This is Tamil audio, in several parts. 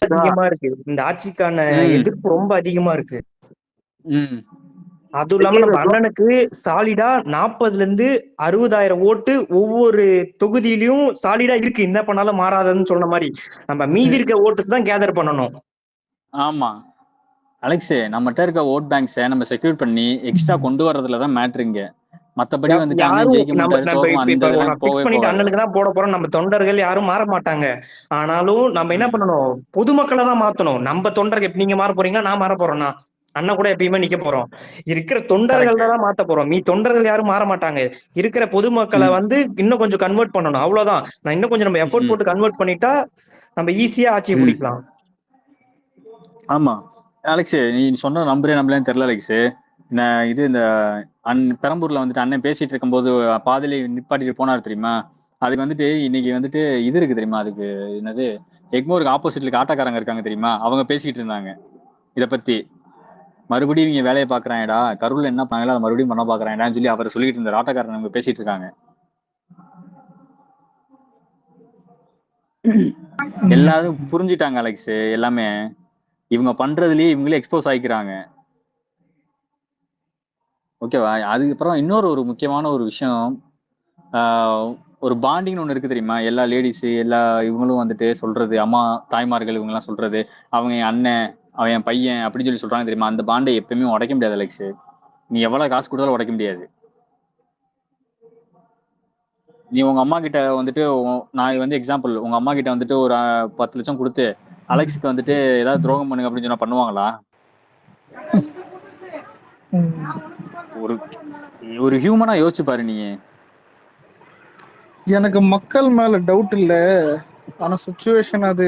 அதிகமா இருக்கு. இந்த ஆட்சிக்கான எதிர்ப்பு ரொம்ப அதிகமா இருக்கு. அதுவும் இல்லாம நம்ம அண்ணனுக்கு சாலிடா 40,000 இருந்து 60,000 ஓட்டு ஒவ்வொரு தொகுதியிலயும் சாலிடா இருக்கு. என்ன பண்ணாலும் மாறாதுன்னு சொன்ன மாதிரி நம்ம மீதி இருக்க ஓட்டுஸ் தான் கேதர் பண்ணணும். ஆமா அலெக்ஸ், நம்மகிட்ட இருக்க ஓட் பேங்க்ஸை நம்ம செக்யூர் பண்ணி எக்ஸ்ட்ரா கொண்டு வர்றதுலதான் மேட்ருங்க. மத்தபடி வந்துட்டு அண்ணன் ஜெயிக்க மாட்டாரு தோக்கும் அந்த இதெல்லாம் போவே போகாது. அண்ணனுக்கு தான் போட போறோம். நம்ம தொண்டர்கள் யாரும் மாற மாட்டாங்க. ஆனாலும் நம்ம என்ன பண்ணணும், பொதுமக்களை தான் மாத்தணும். நம்ம தொண்டர்கள் நீங்க மாற போறீங்களா, நான் மாற போறேன்னா அண்ணன் கூட எப்பயுமே நிக்க போறோம். இருக்கிற தொண்டர்கள் தான் மாத்த போறோம். தொண்டர்கள் யாரும் மாற மாட்டாங்க. இருக்கிற பொதுமக்களை வந்து இன்னும் கொஞ்சம் கன்வெர்ட் பண்ணணும், அவ்வளவுதான். நான் இன்னும் கொஞ்சம் நம்ம எஃபோர்ட் போட்டு கன்வெர்ட் பண்ணிட்டா நம்ம ஈஸியா ஆட்சியை பிடிக்கலாம். ஆமா அலெக்ஸ், நீ சொன்ன நம்புறேன்னு தெரியல அலெக்ஸ். இது இந்த பெரம்பூர்ல வந்துட்டு அண்ணன் பேசிட்டு இருக்கும்போது பாதிலே நிப்பாட்டிட்டு போனார் தெரியுமா? அதுக்கு வந்துட்டு இன்னைக்கு வந்துட்டு இது இருக்கு தெரியுமா? அதுக்கு என்னது, எக்மோருக்கு ஆப்போசிட்ல ஆட்டோக்காரங்க இருக்காங்க தெரியுமா? அவங்க பேசிக்கிட்டு இருந்தாங்க இதை பத்தி. மறுபடியும் இவங்க வேலையை பாக்குறாங்கடா, கரூர்ல என்ன பண்ணாங்களோ அதை மறுபடியும் பண்ண பாக்குறாங்கடான்னு சொல்லி அவர் சொல்லிட்டு இருந்தார். ஆட்டோக்காரங்க அவங்க பேசிட்டு இருக்காங்க. எல்லாரும் புரிஞ்சுட்டாங்க அலெக்ஸ். எல்லாமே இவங்க பண்றதுலயே இவங்களே எக்ஸ்போஸ் ஆகிக்கிறாங்க. ஓகேவா? அதுக்கப்புறம் இன்னொரு ஒரு முக்கியமான ஒரு விஷயம், ஒரு பாண்டிங்னு ஒண்ணு இருக்கு தெரியுமா? எல்லா லேடிஸ் எல்லா இவங்களும் வந்துட்டு சொல்றது, அம்மா தாய்மார்கள் இவங்க எல்லாம் சொல்றது, அவங்க என் அண்ணன் அவன் என் பையன் அப்படின்னு சொல்லி சொல்றாங்க தெரியுமா? அந்த பாண்டை எப்பயுமே உடைக்க முடியாது அலெக்ஸ். நீ எவ்வளவு காசு கொடுத்தாலும் உடைக்க முடியாது. நீ உங்க அம்மா கிட்ட வந்துட்டு, நான் வந்து எக்ஸாம்பிள், உங்க அம்மா கிட்ட வந்துட்டு ஒரு 10 லட்சம் கொடுத்து அலெக்ஸுக்கு வந்துட்டு ஏதாவது துரோகம் பண்ணுங்க அப்படின்னு சொன்னா பண்ணுவாங்களா? ஒரு ஹியூமனா யோசிச்சு பாரு நீ. எனக்கு மக்கள் மேல டவுட் இல்ல, ஆனா சிச்சுவேஷன் அது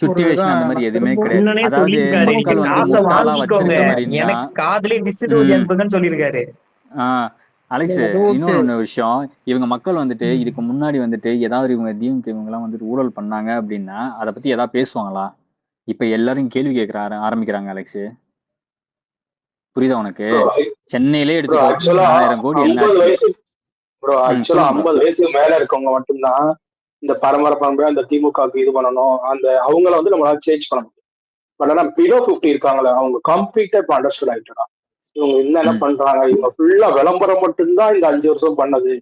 சிச்சுவேஷன் அந்த மாதிரி எதுவுமே கிடையாது. அதாவது மக்கள் வந்து முட்டாளா வச்சிருக்க மாதிரி இருந்தா காதலே விசிறி அனுப்புங்கன்னு சொல்லியிருக்காரு. அலெக்ஸ், இன்னொரு விஷயம், இவங்க மக்கள் வந்துட்டு இதுக்கு முன்னாடி வந்துட்டு ஏதாவது இவங்க டிஎம்கே இவங்க எல்லாம் வந்துட்டு ஊழல் பண்ணாங்க அப்படின்னா அதை பத்தி ஏதாவது பேசுவாங்களா? இப்ப எல்லாரும் கேள்வி கேட்க ஆரம்பிக்கிறாங்க அலெக்ஸ். புரியுதா உனக்கு? சென்னையிலே எடுத்துக்கோ, 1000 கோடி என்ன 50 வயசுக்கு மேல இருக்கவங்க மட்டும்தான் இந்த பரம்பரை அந்த திமுகவுக்கு இது பண்ணணும், அந்த அவங்கள வந்து நம்மளால சேஞ்ச் பண்ண முடியும். பட் ஆனா பிலோ 50 இருக்காங்களே அவங்க கம்ப்ளீட்டா இப்ப அண்டர்ஸ்டாண்ட் ஆயிட்டா இவங்க என்னென்ன பண்றாங்க. இவங்க ஃபுல்லா விளம்பரம் மட்டும்தான் இந்த 5 வருஷம் பண்ணது.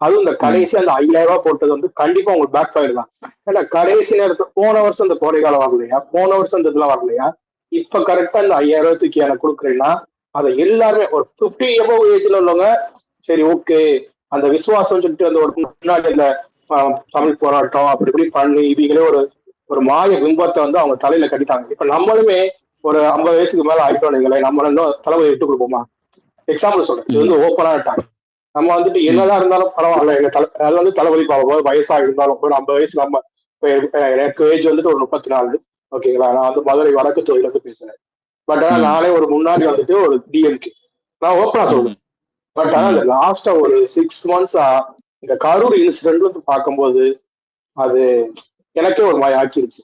அதுவும் இந்த கடைசி அந்த 5000 ரூபாய் போட்டது வந்து கண்டிப்பா உங்களுக்கு பேக் ஃபயர் தான். ஏன்னா கடைசி நேரத்துல போன வருஷம் இந்த கோடை காலம் வரலையா, போன வருஷம் இந்த இதெல்லாம் வரலையா, இப்ப கரெக்டா இந்த 5000 ரூபாய் தூக்கி எனக்கு கொடுக்குறேன்னா அதை எல்லாருமே ஒரு 50 எபோவ் ஏஜ்ல உள்ளவங்க சரி ஓகே அந்த விசுவாசம் சொல்லிட்டு அந்த ஒரு முன்னாடி இந்த தமிழ் போராட்டம் அப்படி இப்படி பண்ணி இவங்களே ஒரு மாய பிம்பத்தை வந்து அவங்க தலையில கட்டிட்டாங்க. இப்ப நம்மளுமே ஒரு 50 வயசுக்கு மேல ஆயிட்டோம், நம்ம இன்னும் தளபதி விட்டு கொடுப்போமா? எக்ஸாம்பிள் சொல்றேன், இது வந்து ஓப்பனா டாங்க. நம்ம வந்துட்டு என்னதான் இருந்தாலும் பரவாயில்ல, அது வந்து தளபதி பார்க்கும்போது வயசா இருந்தாலும் ஒரு 50 வயசு நம்ம எனக்கு ஏஜ் வந்துட்டு ஒரு 34, ஓகேங்களா? நான் வந்து மதுரை வடக்கு தொகுதியில இருந்து பேசுறேன். பட் ஆனா நானே ஒரு முன்னாடி வந்துட்டு ஒரு டிஎம்கே நான் ஓப்பனா சொல்றேன். பட் ஆனா இந்த லாஸ்டா ஒரு 6 months இந்த கரூர் இன்சிடென்ட் வந்து பார்க்கும்போது அது எனக்கே ஒரு மாதிரி ஆக்கிடுச்சு.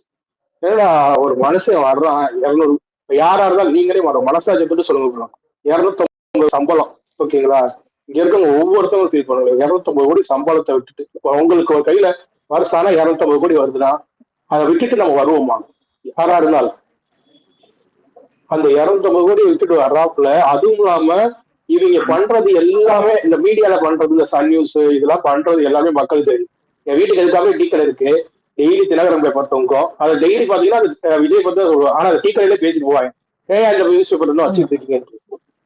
ஏன்னா ஒரு மனுஷன் வர்றான் 200, யாரா இருந்தாலும் நீங்களே வர மனசாட்சியத்துட்டு சொல்லுங்க, 250 சம்பளம், ஓகேங்களா? இங்க இருக்கவங்க ஒவ்வொருத்தவங்க ஃபீல் பண்ணுவாங்க. 250 கோடி சம்பளத்தை விட்டுட்டு உங்களுக்கு ஒரு கையில வருஷம் 250 கோடி வருதுன்னா அதை விட்டுட்டு நம்ம வருவோமா? யாரா இருந்தாலும் அந்த 250 கோடி விட்டுட்டு வர்றாப்புல. அதுவும் இல்லாம இவங்க பண்றது எல்லாமே இந்த மீடியால பண்றது, இந்த சன் நியூஸ் இதெல்லாம் பண்றது எல்லாமே மக்கள் தெரியும். என் வீட்டுக்கு எதுக்காக டீ கடை இருக்கு, டெய்லி தினகரன் பேப்பர் தொங்கும். அது டெய்லி பாத்தீங்கன்னா அது விஜய் பத்தி சொல்லுவாங்க. ஆனா அது டீ கடையிலே பேசிட்டு போவாங்க, அந்த நியூஸ் பேப்பர் இன்னும் வச்சுட்டு இருக்கீங்க.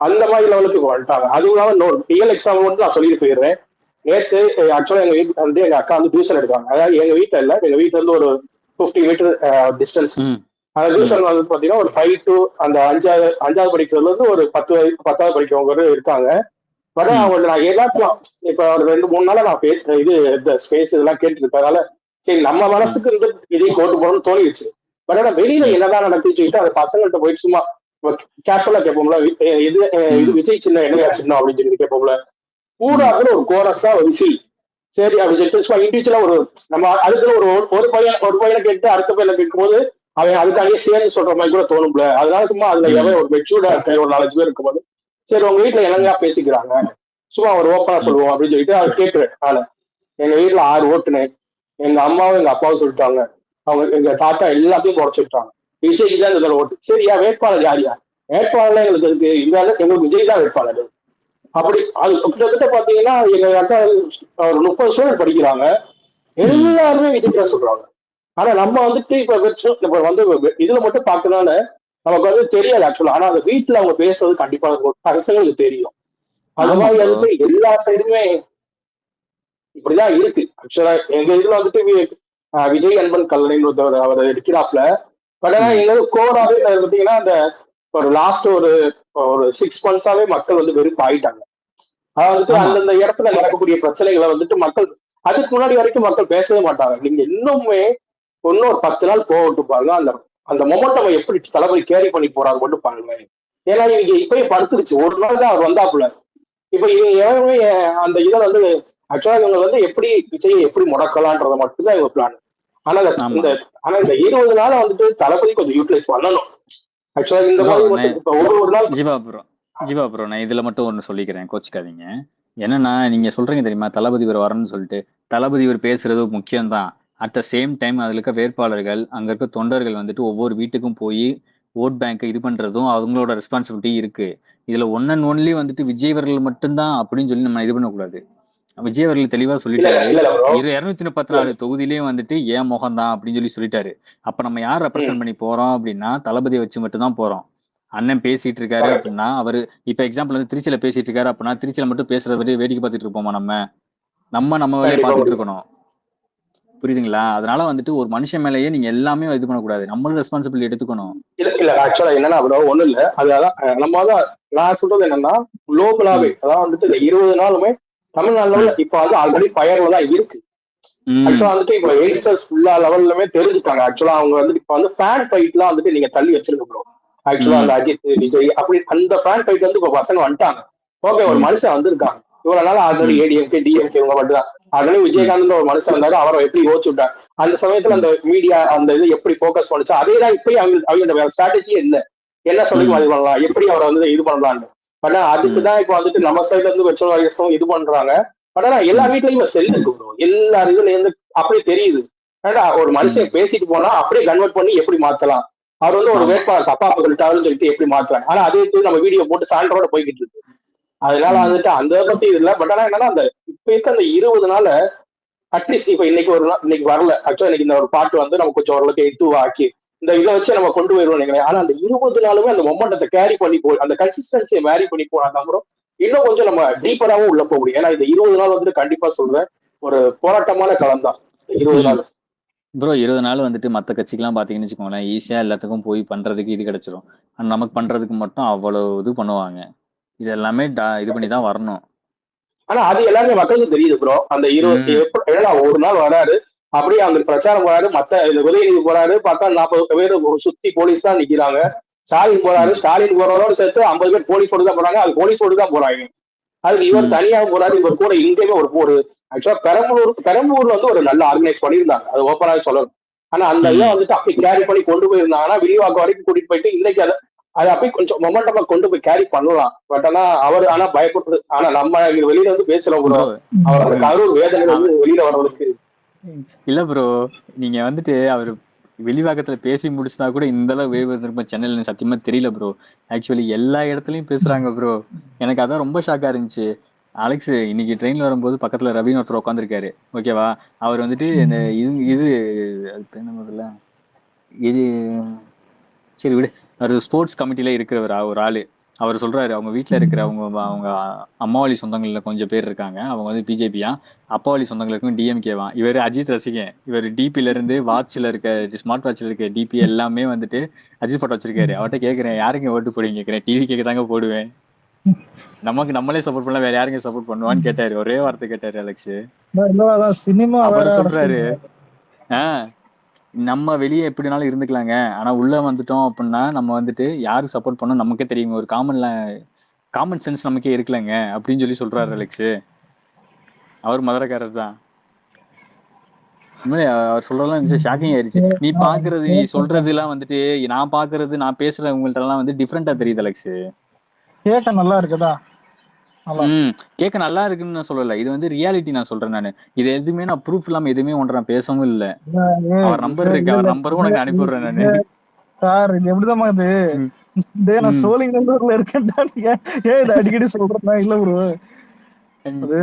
அந்த மாதிரி லெவலுக்கு வந்துட்டாங்க. அதுவும் இல்லாம ரியல் எக்ஸாம்பிள் வந்து நான் சொல்லிட்டு போயிடுறேன். நேற்று ஆக்சுவலா எங்க வீட்டுல வந்து எங்க அக்கா வந்து டியூஷன் எடுக்காங்க. அதாவது எங்க வீட்டுல இல்ல, எங்க வீட்டுல இருந்து ஒரு 50 மீட்டர் டிஸ்டன்ஸ். அந்த டியூஷன் வந்து பாத்தீங்கன்னா ஒரு 5 to அந்த 5வது படிக்கிறதுல இருந்து ஒரு 10வது படிக்கிறவங்க இருக்காங்க. பட் அவங்க நான் ஏதாச்சும் இப்ப ஒரு 2-3 நாளா நான் இது இந்த ஸ்பேஸ் இதெல்லாம் கேட்டு இருக்கனால சரி நம்ம மனசுக்கு இருந்து விஜய் ஓட்டு போடணும்னு தோணிடுச்சு. பட் ஆனா வெளியில என்னதான் நடந்துச்சு சொல்லிட்டு அந்த பசங்கள்கிட்ட போயிட்டு சும்மா கேஷுவலா கேட்போம்ல, இது விஜய் சின்ன என்னையா சின்னம் அப்படின்னு சொல்லி கேட்போம்ல, கூட ஒரு கோரஸா ஒரு விசில் சரி அப்படின்னு சொல்லிட்டு இண்டிவிஜுவலா ஒரு நம்ம அதுக்குள்ள ஒரு பையனை கேட்டு அடுத்த பையனை கேட்கும் போது அவன் அதுக்காகவே சேர்ந்து சொல்ற மாதிரி கூட தோணும்ல. அதனால சும்மா அதுல எவன் ஒரு மெச்சூர்டா இருக்க ஒரு 4 பேர் இருக்கும்போது சரி உங்க வீட்டுல என்னங்கயா பேசிக்கிறாங்க சும்மா ஒரு ஓப்பனா சொல்லுவோம் அப்படின்னு சொல்லிட்டு அதை கேட்கிறேன். ஆனா எங்க வீட்டுல 6 ஓட்டுனேன், எங்க அம்மாவும் எங்க அப்பாவும் சொல்லிட்டாங்க, அவங்க எங்க தாத்தா எல்லாத்தையும் குறைச்சிட்டாங்க. விஜய்க்கு தான் இந்த ஓட்டு. சரியா, வேட்பாளர் யார்? வேட்பாளர் எங்களுக்கு இருக்கு, எங்களுக்கு விஜய் தான் வேட்பாளர். அப்படி அது கிட்டத்தட்ட பாத்தீங்கன்னா எங்க அக்கா ஒரு 30 ஸ்டூடெண்ட் படிக்கிறாங்க, எல்லாருமே விஜய் தான் சொல்றாங்க. ஆனா நம்ம வந்துட்டு இப்ப வந்து இதுல மட்டும் பாக்கறதுனால நமக்கு வந்து தெரியாது ஆக்சுவலா. ஆனா அந்த வீட்டுல அவங்க பேசுறது கண்டிப்பா பசங்களுக்கு தெரியும். அது மாதிரி வந்துட்டு எல்லா சைடுமே இப்படிதான் இருக்கு ஆக்சுவலா. எங்க இதுல வந்துட்டு விஜய் அன்பன் கல்லணைன்னு ஒருத்தவர் அவர் இருக்கிறாப்ல. பட் ஆனா எங்க கோராவே பாத்தீங்கன்னா அந்த ஒரு லாஸ்ட் ஒரு 6 months-ஆவே மக்கள் வந்து வெறுப்பு ஆயிட்டாங்க. அதாவது அந்தந்த இடத்துல நடக்கக்கூடிய பிரச்சனைகளை வந்துட்டு மக்கள் அதுக்கு முன்னாடி வரைக்கும் மக்கள் பேசவே மாட்டாங்க. நீங்க இன்னுமே இன்னும் ஒரு 10 நாள் போகட்டும் பாருங்க, அந்த அந்த மொமெண்டம் எப்படி தளபதி கேரி பண்ணி போறாங்க மட்டும் பாருங்க. ஏன்னா இவங்க இப்பயே படுத்துருச்சு, ஒரு நாள் தான் அவர் வந்தாப்புல. இப்ப இவங்க எல்லாருமே அந்த இதை வந்து ஆக்சுவலா இவங்க வந்து எப்படி விஜயை எப்படி முடக்கலான்றத மட்டும்தான் இவங்க பிளான். ஆனா இந்த 20 நாளை வந்துட்டு தளபதி கொஞ்சம் யூட்டிலைஸ் பண்ணணும் ஆக்சுவலா. இந்த மாதிரி ஒரு நாள் ஜீவா ப்ரோ, நான் இதுல மட்டும் ஒண்ணு சொல்லிக்கிறேன், கோச்சுக்காதீங்க. என்னன்னா நீங்க சொல்றீங்க தெரியுமா, தளபதி இவர் வரணும்னு சொல்லிட்டு. தளபதி இவர் பேசுறது முக்கியம்தான். அட் த சேம் டைம் அதுல இருக்க வேட்பாளர்கள், அங்க இருக்க தொண்டர்கள் வந்துட்டு ஒவ்வொரு வீட்டுக்கும் போய் ஓட் பேங்க் இது பண்றதும் அவங்களோட ரெஸ்பான்சிபிலிட்டி இருக்கு. இதுல ஒன் அண்ட் ஒன்லி வந்துட்டு விஜய் அவர்கள் மட்டும்தான் அப்படின்னு சொல்லி நம்ம இது பண்ணக்கூடாது. விஜய் அவர்கள் தெளிவா சொல்லிட்டாரு, 234 தொகுதியிலேயும் வந்துட்டு ஏன் முகம் தான் அப்படின்னு சொல்லி சொல்லிட்டாரு. அப்ப நம்ம யார் ரெப்ரசென்ட் பண்ணி போறோம் அப்படின்னா தளபதியை வச்சு மட்டும் தான் போறோம். அண்ணன் பேசிட்டு இருக்காரு அப்படின்னா அவரு இப்ப எக்ஸாம்பிள் வந்து திருச்சியில பேசிட்டு இருக்காரு அப்படின்னா திருச்சியில மட்டும் பேசுறத பத்தி வேடிக்கை பார்த்துட்டு இருப்போமா? நம்ம வேலையை பார்த்துட்டு இருக்கணும். புரியுதுங்களா? அதனால வந்துட்டு ஒரு மனுஷன் மேலேயே நீங்க எல்லாமே இது பண்ணக்கூடாது, நம்மளும் ரெஸ்பான்சிபிலிட்டி எடுத்துக்கணும். இல்ல ஆக்சுவலா என்னன்னா ஒண்ணும் இல்ல, அதான் நம்ம தான் நான் சொல்றது என்னன்னா குளோபலாவே அதான் வந்துட்டு இந்த 20 நாளுமே தமிழ்நாடுல இப்ப வந்து ஆல்ரெடி ஃபயர்ல தான் இருக்கு. ஆக்சுவலா வந்துட்டு இப்ப யங்ஸ்டர்ஸ் ஃபுல்லா லெவல்லமே தெரிஞ்சுட்டாங்க. ஆக்சுவலா அவங்க வந்து இப்ப வந்து ஃபேன் ஃபைட்லாம் வந்துட்டு நீங்க தள்ளி வச்சிருக்க ப்ரோ. ஆக்சுவலா அந்த அஜித் விஜய் அப்படி அந்த ஃபேன் ஃபைட் வந்து இப்ப பசங்க வந்துட்டாங்க. ஓகே, ஒரு மனுஷன் வந்திருக்காங்க இவ்வளவு நாள் ஆல்ரெடி ஏடிஎம்கே டிஎம்கே இவங்க மட்டும் தான். ஆல்ரெடி விஜயகாந்த் ஒரு மனுஷன் வந்தாரு, அவரை எப்படி யோசிச்சு விட்டாங்க. அந்த சமயத்துல அந்த மீடியா அந்த இது எப்படி போக்கஸ் பண்ணுச்சு, அதேதான் இப்படி அவங்க ஸ்ட்ராட்டஜி என்ன சொல்லி இது பண்ணலாம், எப்படி அவரை வந்து இது பண்ணலாம்னு. பட் அதுக்குதான் இப்ப வந்துட்டு நம்ம சைட்ல இருந்து வெச்சும் இது பண்றாங்க. பட் ஆனா எல்லா வீட்லயும் செல் இருக்கு ப்ரோ, எல்லா இதுல இருந்து அப்படியே தெரியுது. ஒரு மனுஷன் பேசிட்டு போனா அப்படியே கன்வெர்ட் பண்ணி எப்படி மாத்தலாம், அவர் வந்து ஒரு வேட்பாளர் தப்பா சொல்லிட்டாருன்னு சொல்லிட்டு எப்படி மாத்துறாங்க. ஆனா அதே நம்ம வீடியோ போட்டு சான்றோட போய்கிட்டு இருக்கு. அதனால வந்துட்டு அந்த பத்தி இது இல்ல. பட் ஆனா என்னன்னா அந்த இப்ப இருக்க அந்த 20 நாள் அட்லீஸ்ட் இப்ப இன்னைக்கு ஒரு நாள் இன்னைக்கு வரல ஆக்சுவலா, இன்னைக்கு இந்த ஒரு பாட்டு வந்து நம்ம கொஞ்சம் ஓரளவுக்கு இதுவாக்கி இந்த இதை வச்சு நம்ம கொண்டு போயிடுவோம் நினைக்கிறேன். ஆனா அந்த 20 நாளுமே அந்த மொமெண்டத்தை கேரி பண்ணி அந்த கன்சிஸ்டன்சியை மேரி பண்ணி போனா அப்புறம் இன்னும் கொஞ்சம் நம்ம டீப்பராகவும் உள்ள போக முடியும். ஏன்னா இந்த 20 நாள் வந்துட்டு கண்டிப்பா சொல்றேன் ஒரு போராட்டமான களம் தான் 20 நாள். ப்ரோ 20 நாள் வந்துட்டு மற்ற கட்சிக்கெல்லாம் பாத்தீங்கன்னு வச்சுக்கோங்களேன், ஈஸியா எல்லாத்துக்கும் போய் பண்றதுக்கு இது கிடைச்சிரும். ஆனா நமக்கு பண்றதுக்கு மட்டும் அவ்வளவு இது பண்ணுவாங்க. இது எல்லாமே இது பண்ணிதான் வரணும். ஆனா அது எல்லாமே மக்களுக்கு தெரியுது ப்ரோ. அந்த 20 ஒரு நாள் வராரு, அப்படியே அங்க பிரச்சாரம் போறாரு, மத்த உதயநிதி போறாரு, பார்த்தா 40 பேர் சுத்தி போலீஸ் தான் நிக்கிறாங்க. ஸ்டாலின் போறாரு, ஸ்டாலின் போறவரோட சேர்த்து 50 பேர் போலீஸ் போட்டு தான் போறாங்க. அது போலீஸ் போட்டு தான் போறாங்க. அதுக்கு இவர் தனியா போறாரு, இவர் கூட இங்கேயுமே ஒரு ஆக்சுவலா பெரம்பலூர்ல வந்து ஒரு நல்ல ஆர்கனைஸ் பண்ணியிருந்தாங்க, அது ஓப்பனாவே சொல்லணும். ஆனா அந்த இதை வந்துட்டு அப்படி கேரி பண்ணி கொண்டு போயிருந்தாங்கன்னா விரிவாக்கம் வரைக்கும் கூட்டிட்டு போயிட்டு இன்னைக்கு அதை அப்படியே கொஞ்சம் மொமெண்டமா கொண்டு போய் கேரி பண்ணலாம். பட் ஆனா அவர் பயப்படுறது. ஆனா நம்ம வெளியில வந்து பேசுறோம் ப்ரோ, அவர் அந்த கரூர் வேதனை வந்து வெளியில வர்றதுக்கு இல்ல ப்ரோ. நீங்க வந்துட்டு அவர் வெளிவாக்கத்துல பேசி முடிச்சுனா கூட இந்த அளவு வேவ் இருந்திருப்ப சென்னையில சத்தியமா தெரியல ப்ரோ. ஆக்சுவலி எல்லா இடத்துலயும் பேசுறாங்க ப்ரோ. எனக்கு அதான் ரொம்ப ஷாக்கா இருந்துச்சு. அலெக்ஸ் இன்னைக்கு ட்ரெயின்ல வரும்போது பக்கத்துல ரவின்னு ஒருத்தர் உட்காந்துருக்காரு, ஓகேவா? அவர் வந்துட்டு இந்த இது முதல்ல இது சரி விடு, அவர் ஸ்போர்ட்ஸ் கமிட்டில இருக்கிறவர் ஒரு ஆளு. அவர் சொல்றாரு அவங்க வீட்டுல இருக்கிற அவங்க அம்மாவளி சொந்தங்கள்ல கொஞ்சம் பேர் இருக்காங்க, அவங்க வந்து பிஜேபியா, அப்பாவளி சொந்தங்களுக்கும் டிஎம்கேவா. இவர் அஜித் ரசிகன். இவர் டிபில இருந்து வாட்ச்ல இருக்க ஸ்மார்ட் வாட்ச்ல இருக்க டிபி எல்லாமே வந்துட்டு அஜித் போட்டோ வச்சிருக்காரு. அவர்கிட்ட கேக்குறேன் யாருக்கு ஓட்டு போடுவீங்க கேக்குறேன், டிவி கேட்க தாங்க போடுவேன், நமக்கு நம்மளே சப்போர்ட் பண்ணலாம், வேற யாருங்க சப்போர்ட் பண்ணுவான்னு கேட்டாரு. ஒரே வார்த்தை கேட்டாரு அலெக்ஸ். அவர் சொல்றாரு நம்ம வெளியே எப்படினாலும் இருந்துக்கலாங்க, ஆனா உள்ள வந்துட்டோம் அப்படின்னா நம்ம வந்துட்டு யாருக்கு சப்போர்ட் பண்ணோம் நமக்கே தெரியுங்க, ஒரு காமன் சென்ஸ் நமக்கே இருக்கலங்க அப்படின்னு சொல்லி சொல்றாரு அலெக்ஸ். அவர் மதுரைக்காரர் தான். அவர் சொல்றதெல்லாம் ஷாக்கிங் ஆயிடுச்சு. நீ பாக்குறது நீ சொல்றது எல்லாம் வந்துட்டு நான் பாக்குறது நான் பேசுறது உங்கள்ட்ட எல்லாம் வந்து டிஃப்ரெண்டா தெரியுது அலெக்ஸ். கேட்க நல்லா இருக்குதா? கேட்க நல்லா இருக்குன்னு நான் சொல்லல, இது வந்து ரியாலிட்டி நான் சொல்றேன். நானு இது எதுவுமே நான் ப்ரூஃப் இல்லாம எதுவுமே ஒன்றை நான் பேசவும் இல்லை. அவர் நம்பர் இருக்கு, அவர் நம்பரும் உனக்கு அனுப்பி விடுறேன் நானு. சார் இது எப்படிதான் இது ம், டேய் நான் ம், சோழிங்கநல்லூர்ல இருக்கேன்டா ஏன் இதை அடிக்கடி சொல்றேன்னா இல்ல ப்ரோ ம், அது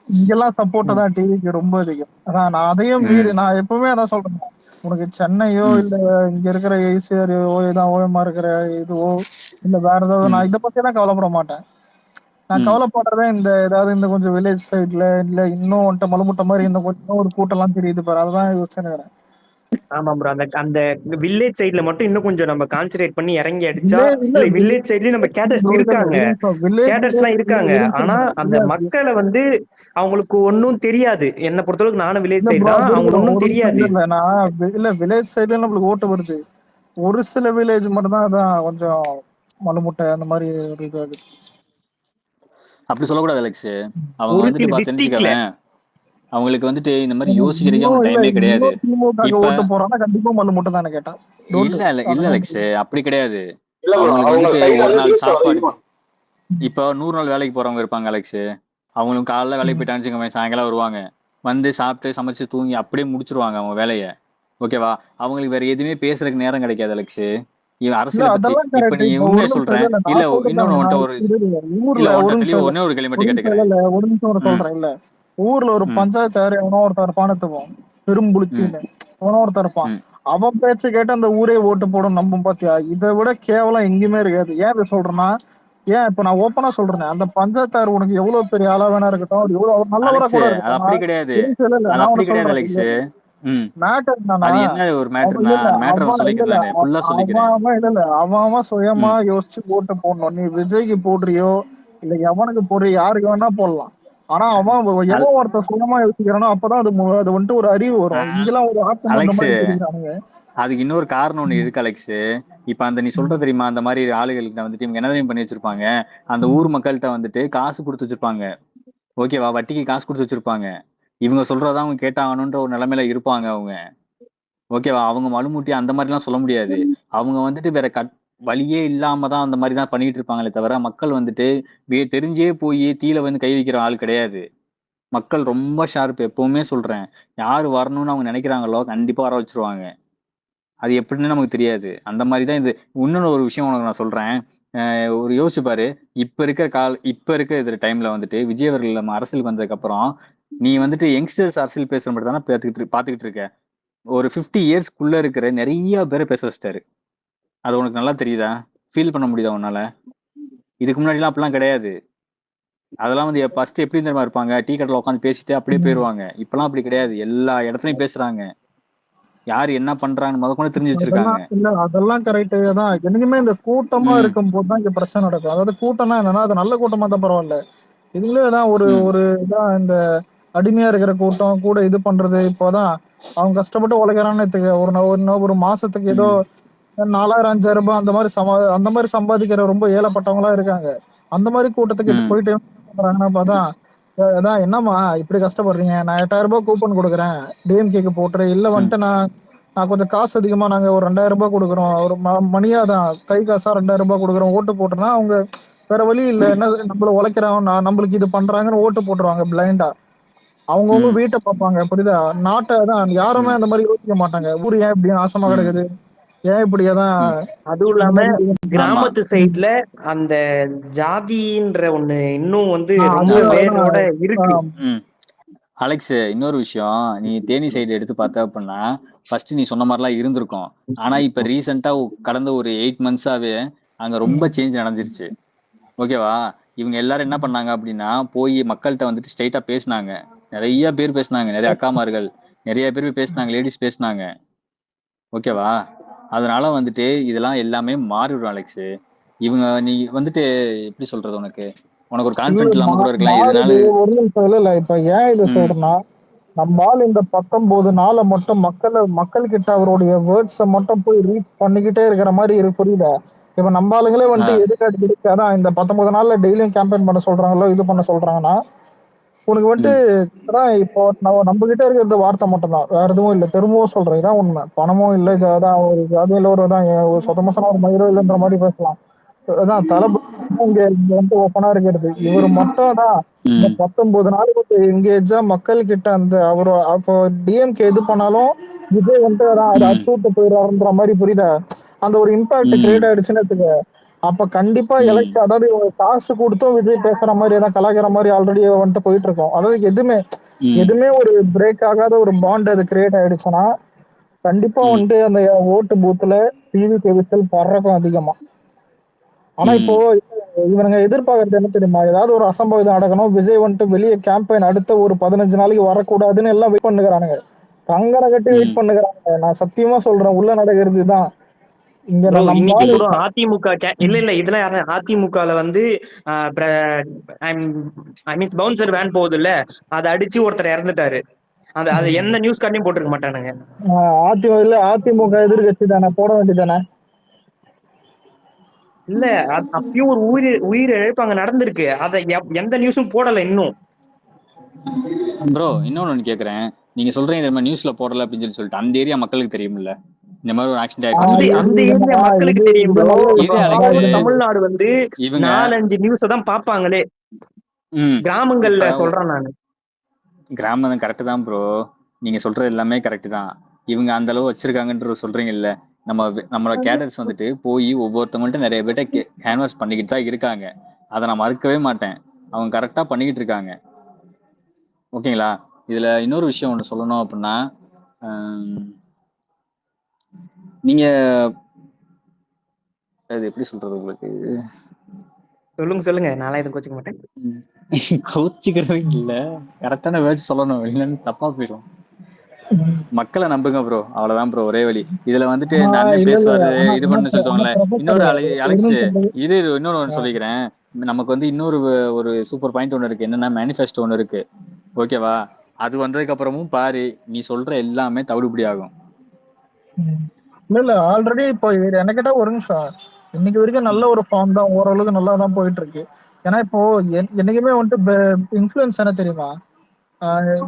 இங்கெல்லாம் சப்போர்ட்டா ம், தான் டிவிக்கு ரொம்ப அதிகம். அதான் நான் அதையும் மீறி ம், நான் எப்பவுமே அதான் சொல்றேன். உனக்கு சென்னையோ ம், இல்ல இங்க இருக்கிற ஏசிஆரியோ இதான் ஓயமா இருக்கிற இதுவோ இல்ல வேற ஏதாவது ம், நான் இதை பத்தி எல்லாம் கவலைப்பட மாட்டேன். நான் ம். கவலைப்படுறதே இந்த ஏதாவது இந்த கொஞ்சம் வில்லேஜ் சைட்ல இல்ல இன்னும் வந்துட்டு மலுமுட்ட மாதிரி இந்த கொஞ்சம் ஒரு கூட்டம்லாம் தெரியுது பாரு அதுதான் யோசிச்சுன்னு ஆமா ப்ரோ. அந்த அந்த வில்லேஜ் சைடுல மட்டும் இன்னும் கொஞ்சம் நம்ம கான்சென்ட்ரேட் பண்ணி இறங்கி அடிச்சா, வில்லேஜ் இல்ல இல்ல வில்லேஜ் சைட்லயும் நம்ம கேட்டர்ஸ் ப்ரோ இல்ல இருக்காங்க. ஒரு நிமிஷம் வில்லேஜ் கேட்டர்ஸ் எல்லாம் இருக்காங்க. ஒரு நிமிஷம் ஆனா bro. அந்த இல்ல மக்களை வந்து அவங்களுக்கு ஒன்னும் தெரியாது. என்ன பொறுத்தளவுக்கு நானும் வில்லேஜ் இல்ல சைடு ப்ரோ தான். அது அவங்களுக்கு இருக்கட்டும் ஒன்னும் ஒரு நிமிஷம் இல்ல தெரியாது. இல்ல நான் இல்ல வில்லேஜ் சைடுல நம்மளுக்கு ஓட்டு வருது. ஒரு சில வில்லேஜ் மட்டும் தான் அதான் கொஞ்சம் மலுமுட்டை அந்த மாதிரி ஒரு இது ஆகுது. அப்படி சொல்லக்கூடாது அலெக்ஸ். அவங்க ஒரு வந்துட்டு சில டிஸ்ட்ரிக்ட்ல தெரிஞ்சுக்கவேன். அவங்களுக்கு வந்துட்டு இந்த மாதிரி யோசிக்கிறதுக்கே இன்னும் அவங்க இல்ல டைமே கிடையாது. இன்னும் திமுக இப்ப ஓட்டு போறான்னா கண்டிப்பா மலுமுட்டை தானே கேட்டா டோன்ட் இல்ல அதெல்லாம் அலெக்ஸ், அப்படி கிடையாது. இல்ல ப்ரோ அவங்களுக்கு அவங்க வந்துட்டு சைடு ஒரு வந்து நாள் நியூஸ் இது சாப்பாடு. இப்போ 100 நாள் வேலைக்கு போறவங்க இருப்பாங்க அலெக்ஸ். அவங்களுக்கு காலைல வேலைக்கு போயிட்டான்னு வச்சுக்கோங்க, சாயங்காலம் வருவாங்க. வந்து சாப்பிட்டு சமைச்சு தூங்கி அப்படியே முடிச்சிருவாங்க அவங்க வேலையை. ஓகேவா? அவங்களுக்கு வேற எதுவுமே பேசுறதுக்கு நேரம் கிடைக்காது அலெக்ஸ். இவன் இல்ல அரசியலை பத்தி. அதெல்லாம் இப்ப கரெக்ட். நீ இப்ப ஒரு உண்மையை நிமிஷம் சொல்றேன். இல்ல இல்ல நான் சொல்றேன் இன்னொன்னு நான் உன்ட்ட ஒரு ஊர்ல இல்ல ஒரு உன்ட்ட நிமிஷம் தெளிவா இல்ல ஒன்னே ஒரு கேள்வி ஒரு மட்டும் நிமிஷம் கேட்டுக்கிறேன். இல்ல ஒரு நிமிஷம் ஒன்று ம், சொல்றேன் இல்ல ஊர்ல ஒரு ம், பஞ்சாயத்தாரு எவனோ ஒருத்தர் இருப்பான்னு ம், பெரும்புளுத்தின்னு எவனோ ஒருத்தர் இருப்பான். ம். அவன் பேச்ச கேட்டு அந்த ஊரே ஓட்டு போடும் நம்பும் பாத்தியா இதை விட கேவலம் எங்கேயுமே இருக்காது. ஏன் இதை சொல்றேன்னா ஏன் இப்ப நான் ஓப்பனா சொல்றேன் அந்த பஞ்சாயத்தார் உனக்கு எவ்வளவு பெரிய ஆளா வேணா இருக்கட்டும் அவர் நல்லவரா அலெக்ஸ், கூட அது இருக்கட்டும் அப்படி கிடையாது. ஒரு நிமிஷம் இல்ல அது நான் அப்படி ஒண்ணு கிடையாது சொல்றேன் இல்ல அலெக்ஸ். ம். மேட்டர் என்னன்னா அது என்ன ஒரு அவன் மேட்டர்னா, இல்ல அந்த மேட்டர் நான் அவன் இல்ல சொல்லிக்கிறேன், இல்ல நானு ஃபுல்லா சொல்லிக்கிறேன். அவன் இல்ல இல்ல அவன் சுயமா ம், யோசிச்சு ஓட்டு போடணும். நீ விஜய்க்கு போடுறியோ இல்ல எவனுக்கு போடுறியோ யாருக்கு வேணா போடலாம். ஆனா அவன் அல்- எவன் ஒருத்தன் சுயமா யோசிக்கிறானோ அப்பதான் அது வந்துட்டு ஒரு அறிவு ஆ, வரும். இங்கெல்லாம் ஒரு ஆட்டம் பண்ற அலெக்ஸ், மாதிரி தெரியுறானுங்க. அதுக்கு இன்னொரு காரணம் ஒண்ணு இருக்கு அலெக்ஸ். இப்ப அந்த நீ சொல்ற தெரியுமா, அந்த மாதிரி ஆளுகள்கிட்ட வந்துட்டு இவங்க என்ன தெரியுமா பண்ணி வச்சிருப்பாங்க? அந்த ஊர் மக்கள்கிட்ட வந்துட்டு காசு கொடுத்து வச்சிருப்பாங்க. ஓகேவா? வட்டிக்கு காசு கொடுத்து வச்சிருப்பாங்க. இவங்க சொல்றதா அவங்க கேட்டாகணுன்ற ஒரு நிலைமையில இருப்பாங்க அவங்க. ஓகேவா? அவங்க மழுமூட்டி அந்த மாதிரிலாம் சொல்ல முடியாது. அவங்க வந்துட்டு வேற வழியே இல்லாம தான் அந்த மாதிரி தான் பண்ணிட்டு இருப்பாங்களே தவிர, மக்கள் வந்துட்டு தெரிஞ்சே போய் தீல வந்து கை வைக்கிற ஆள் கிடையாது. மக்கள் ரொம்ப ஷார்ப். எப்பவுமே சொல்றேன். யாரு வரணும்னு அவங்க நினைக்கிறாங்களோ கண்டிப்பா வர வச்சிருவாங்க. அது எப்படின்னு நமக்கு தெரியாது. அந்த மாதிரி தான் இது. இன்னொன்னு ஒரு விஷயம் உனக்கு நான் சொல்றேன். ஒரு யோசிச்சு பாரு. இப்ப இருக்க இது டைம்ல வந்துட்டு விஜய் அவர்கள் நம்ம அரசியலுக்கு வந்ததுக்கு அப்புறம் நீ வந்துட்டு யங்ஸ்டர்ஸ் அரசியல் பேசுற மட்டும் தானே பாத்துக்கிட்டு இருக்க. ஒரு 50 இயர்ஸ்க்குள்ள இருக்கிற நிறைய பேரை பேச வச்சிட்டாரு. அது உனக்கு நல்லா தெரியுதா? ஃபீல் பண்ண முடியுதா உன்னால? இதுக்கு முன்னாடி எல்லாம் அப்படிலாம் கிடையாது. அதெல்லாம் வந்து ஃபர்ஸ்ட் எப்படி தெரியுமா இருப்பாங்க? டீ கடைல உட்காந்து பேசிட்டு அப்படியே போயிருவாங்க. இப்பெல்லாம் அப்படி கிடையாது. எல்லா இடத்துலயும் பேசுறாங்க. யாரு என்ன பண்றாங்கன்னு முதற்கொண்டு தெரிஞ்சு வச்சிருக்காங்க. அதெல்லாம் இல்ல அதெல்லாம் கரெக்ட் தான். என்னைக்குமே இந்த கூட்டமா ம், இருக்கும் போதுதான் இங்க பிரச்சனை நடக்கும். அதாவது கூட்டம்னா என்னன்னா அது நல்ல கூட்டமா தான் பரவாயில்ல. இதுலயே தான் ஒரு ம், ஒரு இதான் இந்த அடிமையா இருக்கிற கூட்டம் கூட இது பண்றது இப்போதான் அவங்க கஷ்டப்பட்டு உழைக்கிறான்னு எடுத்துக்க. ஒரு மாசத்துக்கு ஏதோ ம், 4000 5000 ரூபாய் அந்த மாதிரி சம்பாதிக்கிற ரொம்ப ஏழைப்பட்டவங்களா இருக்காங்க. அந்த மாதிரி கூட்டத்துக்கு ம், போயிட்டு என்ன பண்றாங்கன்னா அதான் அதான் என்னம்மா இப்படி கஷ்டப்படுறீங்க நான் 8000 ரூபாய் கூப்பன் கொடுக்குறேன் டிஎம்கேக்கு போட்டுரு இல்ல ம், வந்துட்டு நான் நான் கொஞ்சம் காசு அதிகமா நாங்க ஒரு 2000 ரூபாய் கொடுக்குறோம் ஒரு மணியா தான் கை காசா 2000 ரூபாய் கொடுக்குறோம் ஓட்டு போட்டுருன்னா அவங்க வேற வழி இல்ல என்ன நம்மள உழைக்கிறோம் நம்மளுக்கு இது பண்றாங்கன்னு ஓட்டு போட்டுருவாங்க பிளைண்டா. அவங்கவுங்க ம், வீட்டை பார்ப்பாங்க புரியுதா. நாட்டை தான் யாருமே ம், அந்த மாதிரி யோசிக்க மாட்டாங்க. ஊர் ஏன் இப்படி நாசமா ம், கிடக்குது ஏன் இப்படி அதான் ம். அதுவும் இந்த இல்லாம மாதிரி ஆமா. கிராமத்து சைடுல அந்த ஜாதின்ற ஒண்ணு இன்னும் வந்து ரொம்ப அதுதான் வேரோட இருக்கு. அதான் ம். அலெக்ஸ், இன்னொரு விஷயம். நீ தேனி சைடு எடுத்து பார்த்த அப்படின்னா ஃபர்ஸ்ட் நீ சொன்ன மாதிரிலாம் இருந்திருக்கும். ஆனா இப்ப ரீசெண்டா கடந்த ஒரு 8 மந்த்ஸாவே அங்க ரொம்ப சேஞ்ச் நடந்துருச்சு. ஓகேவா? இவங்க எல்லாரும் என்ன பண்ணாங்க அப்படின்னா போய் மக்கள்கிட்ட வந்துட்டு ஸ்ட்ரைட்டா பேசினாங்க. நிறைய பேர் பேசினாங்க. நிறைய அக்காமார்கள் நிறைய பேர் பேசினாங்க. லேடிஸ் பேசினாங்க. ஓகேவா? அதனால வந்துட்டு இதெல்லாம் எல்லாமே மாறிடும் அலெக்ஸ். நீ வந்துட்டு எப்படி சொல்றது, உனக்கு உனக்கு ஒரு இது கான்பிடன்ட் இல்லாம கூட இருக்கலாம் மாறுது. எதுனாலும். ஒரு நிமிஷம் இல்ல இப்ப ஏன் இதை ம், சொல்றேன்னா நம்மால் இந்த 19 நாளை மட்டும் மக்கள் கிட்ட அவருடைய வேர்ட்ஸை மட்டும் போய் ரீச் பண்ணிக்கிட்டே இருக்கிற மாதிரி இருக்கு புரியுதா. இப்ப நம்ம ஆளுங்களே ஆ, வந்துட்டு எதுக்கு அதான் இந்த 19 நாள்ல டெய்லியும் கேம்பெயின் பண்ண சொல்றாங்களோ இது பண்ண சொல்றாங்கன்னா உனக்கு வந்துட்டு ம், அதான் இப்போ நம்ம கிட்ட இருக்கிறது வார்த்தை மட்டும் தான் வேற எதுவும் இல்லை. திரும்பவும் சொல்றேன் இதான் உண்மை. பணமும் இல்லை அதான் ஒரு ஜாதியில ஒரு தான் ஒரு சொத்தமோசமா ஒரு மயிரோ இல்லைன்ற மாதிரி பேசலாம். அதான் தளபதி இங்க வந்து ஓப்பனா இருக்கிறது இவர் மட்டும் தான் இந்த ம், 19 நாளுக்கு எங்கேஜா மக்கள் கிட்ட அந்த அவரு அப்போ டிஎம்கே இது பண்ணாலும் விஜய் வந்துட்டு அதான் அது ம், அத்துவிட்டு போயிடுறாருன்ற மாதிரி புரியுதா. அந்த ஒரு இம்பாக்ட் கிரியேட் ஆயிடுச்சுன்னு வச்சுக்க, அப்ப கண்டிப்பா எலெக்ஷன், அதாவது இவங்க காசு கொடுத்தும் விஜய் பேசுற மாதிரி ஏதாவது கலாய்க்கிற மாதிரி ஆல்ரெடி வந்துட்டு போயிட்டு இருக்கோம். அதாவது எதுவுமே ஒரு பிரேக் ஆகாத ஒரு பாண்ட் அது கிரியேட் ஆயிடுச்சுன்னா கண்டிப்பா வந்துட்டு அந்த ஓட்டு பூத்துல டிவிக்கு விசில் பறக்கும் அதிகமா. ஆனா இப்போ இவனுங்க எதிர்பார்க்கறது என்ன தெரியுமா, ஏதாவது ஒரு அசம்பாவிதம் நடக்கணும், விஜய் வந்துட்டு வெளியே கேம்பெயின் அடுத்த ஒரு 15 நாளைக்கு வரக்கூடாதுன்னு எல்லாம் வெயிட் பண்ணுகிறானுங்க, கங்கரை கட்டி வெயிட் பண்ணுகிறானுங்க. நான் சத்தியமா சொல்றேன், உள்ள நடக்கிறது தான் இங்க. ப்ரோ இன்னைக்கு நம்ம கூட அதிமுக இல்ல இதெல்லாம் யாரும் அதிமுகல வந்து ஐ மீன்ஸ் பவுன்சர் வேன் போகுது இல்ல, அதை அடிச்சு ஒருத்தர் இறந்துட்டாரு. அது எந்த நியூஸ் கார்டையும் போட்டிருக்க மாட்டானுங்க. அதிமுக எதிர்கட்சி தானே, போட வேண்டியதானே. இல்ல அப்பயும் ஒரு உயிர் இழப்பு அங்க நடந்திருக்கு, அதை எந்த நியூஸும் போடல இன்னும். ப்ரோ இன்னொன்னு கேக்குறேன், நீங்க சொல்றீங்க இந்த மாதிரி நியூஸ்ல போடல அப்படின்னு சொல்லிட்டு அந்த ஏரியா மக்களுக்கு தெரியும்ல இந்த மாதிரி ஒரு ஆக்சிடென்ட் அந்த ஏரியா மக்களுக்கு தெரியும் ப்ரோ. தமிழ்நாடு வந்து இவங்க 4-5 நியூஸ் தான் பாப்பாங்களே கிராமங்கள்ல சொல்றேன் நானு. கிராமம் தான் கரெக்ட் தான் ப்ரோ, நீங்க சொல்றது எல்லாமே கரெக்ட் தான். இவங்க அந்த அளவு வச்சிருக்காங்கன்ற சொல்றீங்கல்ல, நம்மளோட கேடர்ஸ் வந்துட்டு போய் ஒவ்வொருத்தவங்கள்ட்ட நிறைய பேர்ட்ட கேன்வாஸ் பண்ணிக்கிட்டு தான் இருக்காங்க, அதை நான் மறுக்கவே மாட்டேன். அவங்க கரெக்டா பண்ணிக்கிட்டு இருக்காங்க, ஓகேங்களா. இதுல இன்னொரு விஷயம் ஒண்ணு சொல்லணும் அப்படின்னா, நீங்க அது எப்படி சொல்றது உங்களுக்கு, சொல்லுங்க நான் எதுவும் கோச்சிக்க மாட்டேன். கோச்சிக்கிறதே இல்ல, கரெக்டான வேர்ட்ஸ் சொல்லணும், இல்லைன்னு தப்பா போயிடும். மக்களை நம்புங்க ப்ரோ, அவ்வளவுதான் ப்ரோ ஒரே வழி. இதுல வந்துட்டு இந்த அண்ணன் பேசுவாரு இது பண்ணு சொல்லுவாங்கல்ல. இன்னொரு அலெக்ஸ் இன்னொன்னு சொல்லிக்கிறேன், நமக்கு வந்து இன்னொரு ஒரு சூப்பர் பாயிண்ட் ஒண்ணு இருக்கு, என்னன்னா மேனிஃபெஸ்டோ ஒண்ணு இருக்கு, ஓகேவா. அது வந்ததுக்கு அப்புறமும் பாரு நீ சொல்ற எல்லாமே தவிடுபடி ஆகும். இல்ல ஆல்ரெடி இப்போ என்ன கேட்டா ஒரு நிமிஷம், இன்னைக்கு வரைக்கும் நல்ல ஒரு ஃபார்ம் தான், ஓரளவுக்கு நல்லா தான் போயிட்டு இருக்கு. ஏன்னா இப்போ என்னைக்குமே வந்துட்டு இன்ஃபுளுன்ஸ் என்ன தெரியுமா,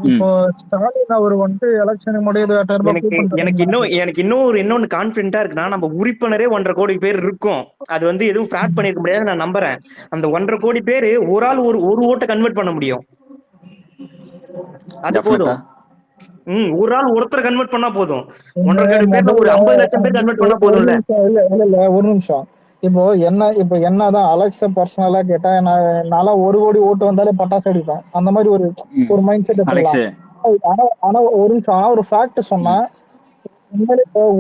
இப்போ ஸ்டாலின் அவர் வந்துட்டு எலெக்ஷனுக்கு முன்னாடி எனக்கு இன்னொன்னு கான்பிடென்ட்டா இருக்குன்னா, நம்ம உறுப்பினரே 1.5 கோடி பேர் இருக்கும், அது வந்து எதுவும் ஃபிராட் பண்ணிருக்க முடியாது நான் நம்புறேன். அந்த 1.5 கோடி பேரு ஒரு ஆள் ஒரு ஓட்டை கன்வெர்ட் பண்ண முடியும், அது போதும். ஒரு ஆள் ஒருத்தர் கன்வெர்ட் பண்ணா போதும், 1.5 கோடி பேர்ல ஒரு 50 லட்சம் பேர் கன்வெர்ட் பண்ணா போதும். இல்ல ஒரு நிமிஷம், இப்போ என்னதான் அலெக்ஸ பர்சனலா கேட்டா நான் 1 கோடி ஓட்டு வந்தாலே பட்டாசு அடிப்பேன், அந்த மாதிரி ஒரு மைண்ட் செட் எடுத்துக்கலாம். ஆனா ஒரு நிமிஷம், ஒரு ஃபேக்ட் சொன்னா,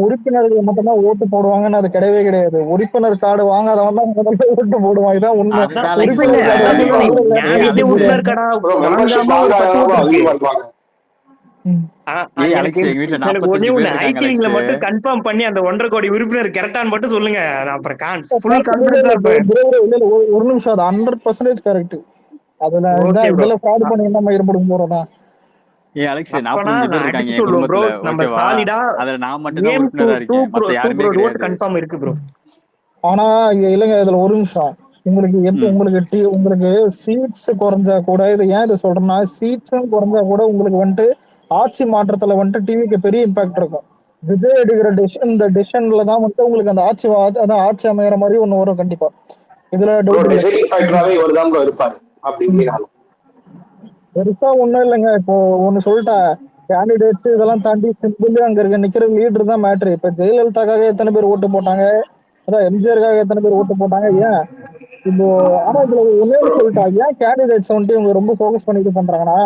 உறுப்பினர்கள் மட்டும்தான் ஓட்டு போடுவாங்கன்னு அது கிடையவே கிடையாது. உறுப்பினர் கார்டு வாங்காதவன் தான் முதல்ல ஓட்டு போடுவான், இதான் உண்மை. மட்டும் கன்ஃபார்ம் பண்ணி அந்த 1.5 கோடி உறுப்பினர் கரெக்டான்னு மட்டும் சொல்லுங்க, ஒரு நிமிஷம், அது 100% கரெக்ட். அதுல இதுல ஃப்ராட் பண்ணி என்ன ஏற்படும் போறதா. அலெக்ஸ் 40 பேர் இருக்காங்க என் குடும்பத்துல, ஓகேவா, அதுல நான் மட்டும் தான் உறுப்பினரா இருக்கேன், மத்த யாருமே கிடையாது. கன்ஃபார்ம் இருக்கு ப்ரோ. ஆனா இல்லங்க, இதுல ஒரு நிமிஷம், உங்களுக்கு சீட்ஸ் குறைஞ்சா கூட, இது ஏன் இதை சொல்றேன்னா, சீட்ஸும் குறைஞ்சா கூட உங்களுக்கு வந்துட்டு ஆட்சி மாற்றத்துல வந்துட்டு டிவிக்கு பெரிய இம்பாக்ட் இருக்கும். விஜய் எடுக்கிற டிசிஷன், இந்த டிசிஷன்ல தான் வந்துட்டு உங்களுக்கு அந்த ஆட்சி அமைகிற மாதிரி ஒண்ணு வரும் கண்டிப்பா. இதுல பெருசா ஒண்ணும் இல்லைங்க. இப்போ ஒண்ணு சொல்லிட்டா, கேண்டிடேட்ஸ் இதெல்லாம் தாண்டி சிம்பிள் அங்க இருக்க நிக்கிற லீடர் தான் மேட்ரு. இப்ப ஜெயலலிதாக்காக எத்தனை பேர் ஓட்டு போட்டாங்க, அதான் எம்ஜிஆருக்காக எத்தனை பேர் ஓட்டு போட்டாங்க, ஏன் இப்போ. ஆனா இதுல ஒன்னே சொல்லிட்டா, ஏன் கேண்டிடேட்ஸ் வந்துட்டு இவங்க ரொம்ப ஃபோக்கஸ் பண்ணி இது பண்றாங்கன்னா,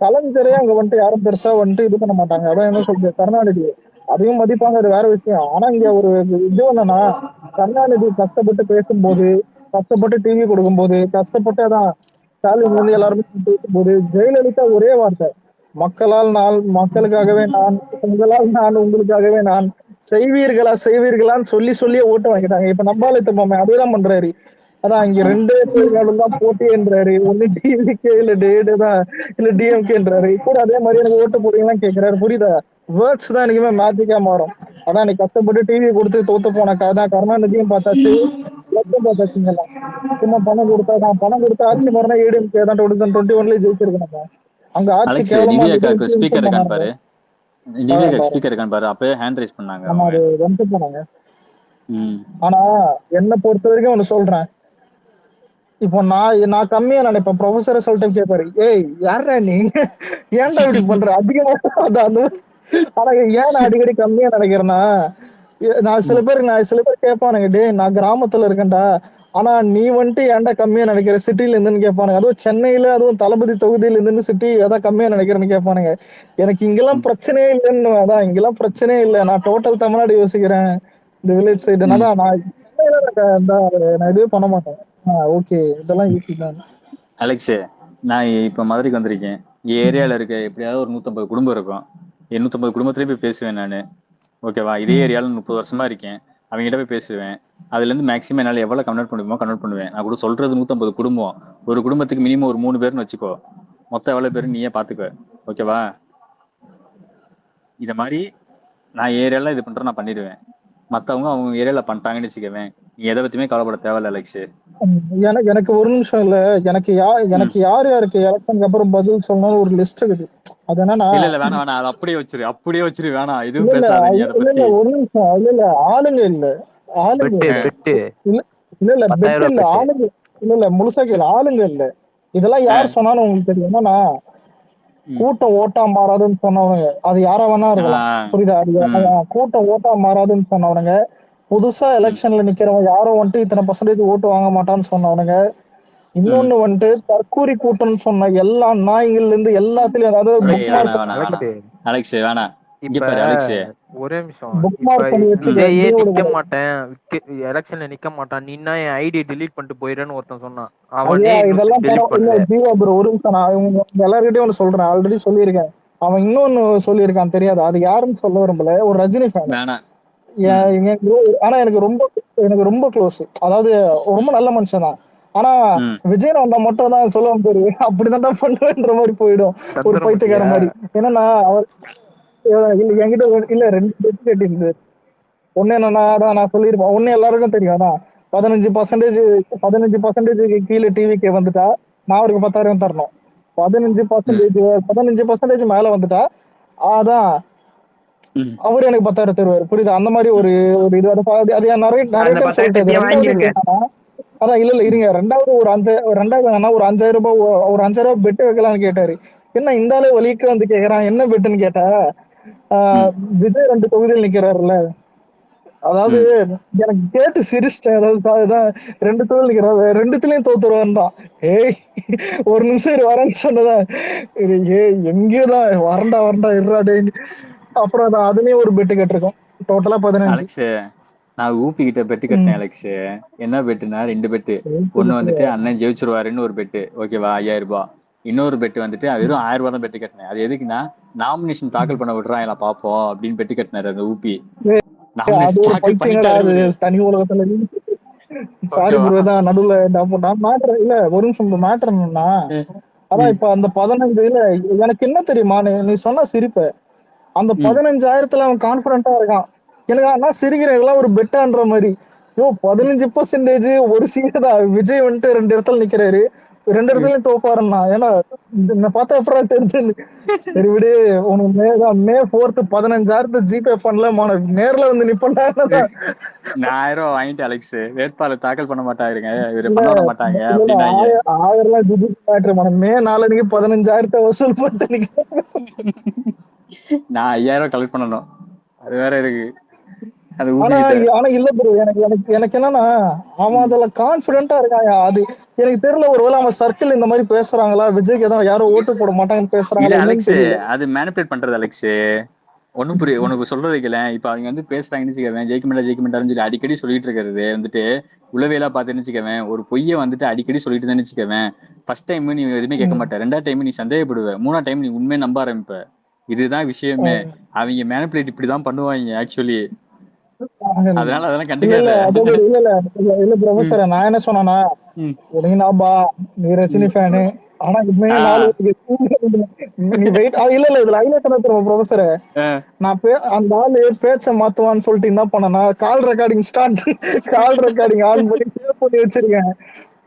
கலைஞரே அங்க வந்துட்டு யாரும் பெருசா வந்துட்டு இது பண்ண மாட்டாங்க. அதான் என்ன சொல்றது, கருணாநிதி அதையும் மதிப்பாங்க, அது வேற விஷயம். ஆனா இங்க ஒரு இது என்னன்னா, கருணாநிதி கஷ்டப்பட்டு பேசும்போது, கஷ்டப்பட்டு டிவி கொடுக்கும்போது, கஷ்டப்பட்டு அதான் ஸ்டாலின் வந்து எல்லாருமே பேசும்போது, ஜெயலலிதா ஒரே வார்த்தை, மக்களால் நான், மக்களுக்காகவே நான், உங்களால் நான், உங்களுக்காகவே நான், செய்வீர்களான்னு சொல்லியே ஓட்டு வாங்கிட்டாங்க. இப்ப நம்பாலத்தம்மாமே அதேதான் பண்றாரு. அதான் இங்க 2 பேர்களும் தான் போட்டின்றாரு, ஒண்ணு டிவிகே இல்ல டேடுதான் இல்ல டிஎம்கேன்றாரு. கூட அதே மாதிரி எனக்கு ஓட்டு போடுவீங்களான்னு கேட்கிறாரு. புரியுதா, வேர்ட்ஸ் தான் எனக்குமே மேஜிக்கா மாறும். அதான் நீ கஷ்டப்பட்டு டிவி கொடுத்து தோத்து போனக்கா தான் கருணாநிதியும் பார்த்தாச்சு, பார்த்தாச்சுங்கலாம். சும்மா பணம் கொடுத்தா ஆட்சி மாறினா ஏடிஎம்கே தான் 2021 ஜெயிச்சிருக்கணும். அங்க ஆட்சி கேவலமா வந்துட்டு போனாங்க. ஆனா என்ன பொறுத்த வரைக்கும் ஒண்ணு சொல்றேன், இப்போ நான் கம்மியா நினைப்பேன். ப்ரொஃபசர் சொல்லிட்டு கேட்பாரு, ஏய் யாரா நீ, ஏன்டா இப்படி பண்ற அதிகமா. ஆனா ஏன் நான் அடிக்கடி கம்மியா நினைக்கிறேன்னா, நான் சில பேர் கேட்பானுங்க, டேய் நான் கிராமத்துல இருக்கேன்டா, ஆனா நீ வந்துட்டு ஏன்டா கம்மியா நினைக்கிற சிட்டில இருந்துன்னு கேட்பானுங்க. அதுவும் சென்னையில, அதுவும் தளபதி தொகுதியில இருந்து சிட்டி அதான் கம்மியா நினைக்கிறேன்னு கேட்பானுங்க. எனக்கு இங்கெல்லாம் பிரச்சனையே இல்லைன்னு, அதான் இங்கெல்லாம் பிரச்சனையே இல்லை, நான் டோட்டல் தமிழ்நாடு யோசிக்கிறேன், இந்த வில்லேஜ் சைடு. அதான் நான் சென்னையில நான் எதுவும் பண்ண மாட்டேன். ஓகே, இதெல்லாம் ஈஸி தான். அலெக்ஸ், நான் இப்ப மதுரைக்கு வந்திருக்கேன். ஏரியால இருக்க எப்படியாவது ஒரு 150 குடும்பம் இருக்கும். 150 குடும்பத்திலேயே போய் பேசுவேன் நானு. ஓகேவா? இதே ஏரியால 30 வருஷமா இருக்கேன். அவங்ககிட்ட போய் பேசுவேன். அதுல இருந்து மேக்ஸிமம் என்னால எவ்வளவு கன்வெர்ட் பண்ணுமோ கன்வெர்ட் பண்ணுவேன். நான் கூட சொல்றது 150 குடும்பம். ஒரு குடும்பத்துக்கு மினிமம் ஒரு 3 பேர்னு வச்சுக்கோ. மொத்தம் எவ்வளவு பேரு நீயே பாத்துக்க. ஓகேவா? இத மாதிரி நான் ஏரியால இது பண்றேன், நான் பண்ணிடுவேன். மத்தவங்க அவங்க ஏரியால பண்ணிட்டாங்கன்னு வச்சுக்கவேன், நீ எதை பத்தியுமே கவலைப்பட தேவையில்ல அலெக்ஸ். எனக்கு ஒரு நிமிஷம் இல்ல, எனக்கு யார் யாருக்கு எலெக்ஷனுக்கு அப்புறம் பதில் சொல்லணும் ஒரு லிஸ்ட் இருக்குது. அது என்னன்னா, இல்ல வேணாம், அது அப்படியே வச்சிரு வேணாம், இல்ல எதுவும் இல்ல பேசாத நீ அதை இல்ல பத்தி. ஒரு நிமிஷம், இல்ல ஆளுங்க இல்ல, ஆளுங்க இல்ல பெட் இல்ல, ஆளுங்க இல்ல முழுசா கேளு, ஆளுங்க இல்ல. இதெல்லாம் யார் சொன்னாலும் உங்களுக்கு தெரியும். என்னன்னா, கூட்டம் ஓட்டா மாறாதுன்னு சொன்னவனுங்க, அது யாரா வேணா இருக்கலாம், புரியுதா? கூட்டம் ஓட்டா மாறாதுன்னு சொன்னவனுங்க, புதுசா எலெக்ஷன்ல நிக்கிறவங்க யாரும் வந்துட்டு இத்தனை % ஓட்டு வாங்க மாட்டான்னு சொன்னவனுங்க, இன்னொன்னு வந்துட்டு தற்கூரி கூட்டம்னு சொன்ன எல்லா நாய்கள்ல இருந்து எல்லாத்துலயும், அதாவது அலெக்ஸ் வேணாம். இங்க பாரு அலெக்ஸ், ஒரே நிமிஷம். விஜயே நிக்க மாட்டேன், எலெக்ஷன்ல நிக்க மாட்டான், நீனா என் ஐடி டிலீட் பண்ணிட்டு போயிடுறேன்னு ஒருத்தன் சொன்னான். அவனே இதெல்லாம் ஒரு நிமிஷம், நான் எல்லார்கிட்டயும் ஒண்ணு சொல்றேன், ஆல்ரெடி சொல்லியிருக்கேன். அவன் இன்னொன்னு சொல்லியிருக்கான், தெரியாது, அது யாருன்னு சொல்ல விரும்பல, ஒரு ரஜினி ஃபேன். ஆனா எனக்கு ரொம்ப க்ளோஸ், அதாவது ரொம்ப நல்ல மனுஷன் தான். ஆனா விஜய் வந்தா மட்டும் தான் சொல்லுவான் பேரு, அப்படிதான் பண்ணுவேன்ற மாதிரி போயிடும், ஒரு பைத்தியக்கார மாதிரி. என்னன்னா அவர் என்கிட்ட இல்ல 2 பெட் கட்டியிருந்தது. ஒண்ணு என்னன்னா, அதான் நான் சொல்லியிருப்பேன், ஒண்ணு எல்லாருக்கும் தெரியும், அதான் 15% கீழே டிவிக்கு வந்துட்டா நான் அவருக்கு 10,000 தரணும். 15% மேல வந்துட்டா அதான் அவரு எனக்கு 10,000 தருவாரு, புரியுதா? அந்த மாதிரி ஒரு இது. அது நிறைய டைம் சொல்லிட்டது. அதான் இல்ல இருங்க, ரெண்டாவது என்னன்னா, ஒரு 5,000 ரூபாய், ஒரு 5,000 ரூபாய் பெட் வைக்கலாம்னு கேட்டாரு. என்ன இந்த ஆளே வலிக்கு வந்து கேக்குறான், என்ன பெட்டுன்னு கேட்டா, விஜய் 2 தொகுதியில் நிக்கிறாருல்ல, அதாவது எனக்கு கேட்டு சிரிச்சிட்டேன். அதாவது 2 தொழில் நிக்கிறாரு, 2துலயும் தோத்துருவான் தான். ஏய் ஒரு நிமிஷம் வரேன்னு சொன்னதான், எங்கேயோதான் வரண்டா இருடா. அப்புறம் அதுலயும் ஒரு பெட்டு கட்டிருக்கோம், டோட்டலா 15. அலெக்ஸ், நான் ஊபி கிட்ட பெட்டு கட்டினேன் அலெக்ஸ். என்ன பெட்டுனா 2 பெட்டு. ஒண்ணு வந்துட்டு அண்ணன் ஜெயிச்சிருவாருன்னு ஒரு பெட்டு, ஓகேவா, 5,000 ரூபாய். இன்னொரு பெட்டு வந்துட்டு வெறும் 1000 ரூபாய் தான் பெட்டு கட்டினேன். அது எதுக்குன்னா, நாமினேஷன் தாக்கல் பண்ண விடுறான் பாப்போம் அப்படின்னு பெட்டு கட்டினாரு அந்த ஊபி. தனி உலகத்துல சாரி ப்ரோ, தான் நடுவுல இல்ல ஒரு நிமிஷம் மேட்டர் என்னன்னா, அதான் இப்ப அந்த 15 எனக்கு என்ன தெரியுமா, நீ சொன்ன சிரிப்ப, அந்த 15,000 அவன் கான்பிடண்டா இருக்கான். எனக்கு நான் சிரிக்கிறேன், இதெல்லாம் ஒரு பெட்டான்ற மாதிரி. 15% ஒரு சீட்டு தான். விஜய் வந்துட்டு 2 இடத்துல நிக்கிறாரு, 2 இடத்துலயும் தோப்பாருன்னா, ஏன்னா பார்த்தா எப்படா தெரிஞ்சு. சரி விடு, உனக்கு மே 4 15,000 ஜிபே பண்ணல, நேர்ல வந்து நிப்பண்டா. நான் 1000 ரூபாய் வாங்கிட்டு அலெக்ஸ், வேட்பாளர் தாக்கல் பண்ண மாட்டாருங்க, இவரு பண்ண விட மாட்டாங்க அப்படின்னாங்க. 1000 மே 4 15,000 வசூல் பண்ணிட்டு நான் 5,000 கலெக்ட் பண்ணணும், அது வேற இருக்கு. ஆனா இல்ல ப்ரோ, எனக்கு என்னன்னா, அவன் அதுல கான்பிடண்டா இருக்கான். அது எனக்கு தெரியல, ஒருவேளை அவன் சர்க்கிள் இந்த மாதிரி பேசுறாங்களா, விஜய்க்கு ஏதாவது யாரும் ஓட்டு போட மாட்டாங்கன்னு பேசுறாங்களா அலெக்ஸ், அது மேனிபுலேட் பண்றது அலெக்ஸ். ஒண்ணும் புரியும் உனக்கு சொல்றது வைக்கல. இப்ப அவங்க வந்து பேசுறாங்கன்னு வச்சுக்கவேன், ஜெயிக்க மாட்டாருன்னு அடிக்கடி சொல்லிட்டு இருக்கிறது வந்துட்டு உளவியலா பார்த்து நினைச்சுக்கவேன். ஒரு பொய்யை வந்துட்டு அடிக்கடி சொல்லிட்டு தான் நினைச்சுக்கவேன். ஃபர்ஸ்ட் டைம் நீ எதுவுமே கேட்க மாட்டேன், 2வது டைம் நீ சந்தேகப்படுவ, 3வது டைம் நீ உண்மையை நம்ப ஆரம்பிப்ப. இதுதான் விஷயமே. அவங்க மேனிபுலேட் இப்படிதான் பண்ணுவாங்க ஆக்சுவலி. அதனால அதெல்லாம் கண்டுக்காத. இல்ல ப்ரொஃபசர், நான் என்ன சொன்னா, நீ ரஜினி ஃபேனு, ஆனா இதுமே 4 நீ வெயிட். இல்ல இதுல ஹைலைட் என்ன தெரியுமா ப்ரொஃபசர், நான் அந்த ஆளு பேச்ச மாத்துவான்னு சொல்லிட்டு என்ன பண்ணனா, கால் ரெக்கார்டிங் ஆன் பண்ணி சேவ் பண்ணி வச்சிருக்கேன்.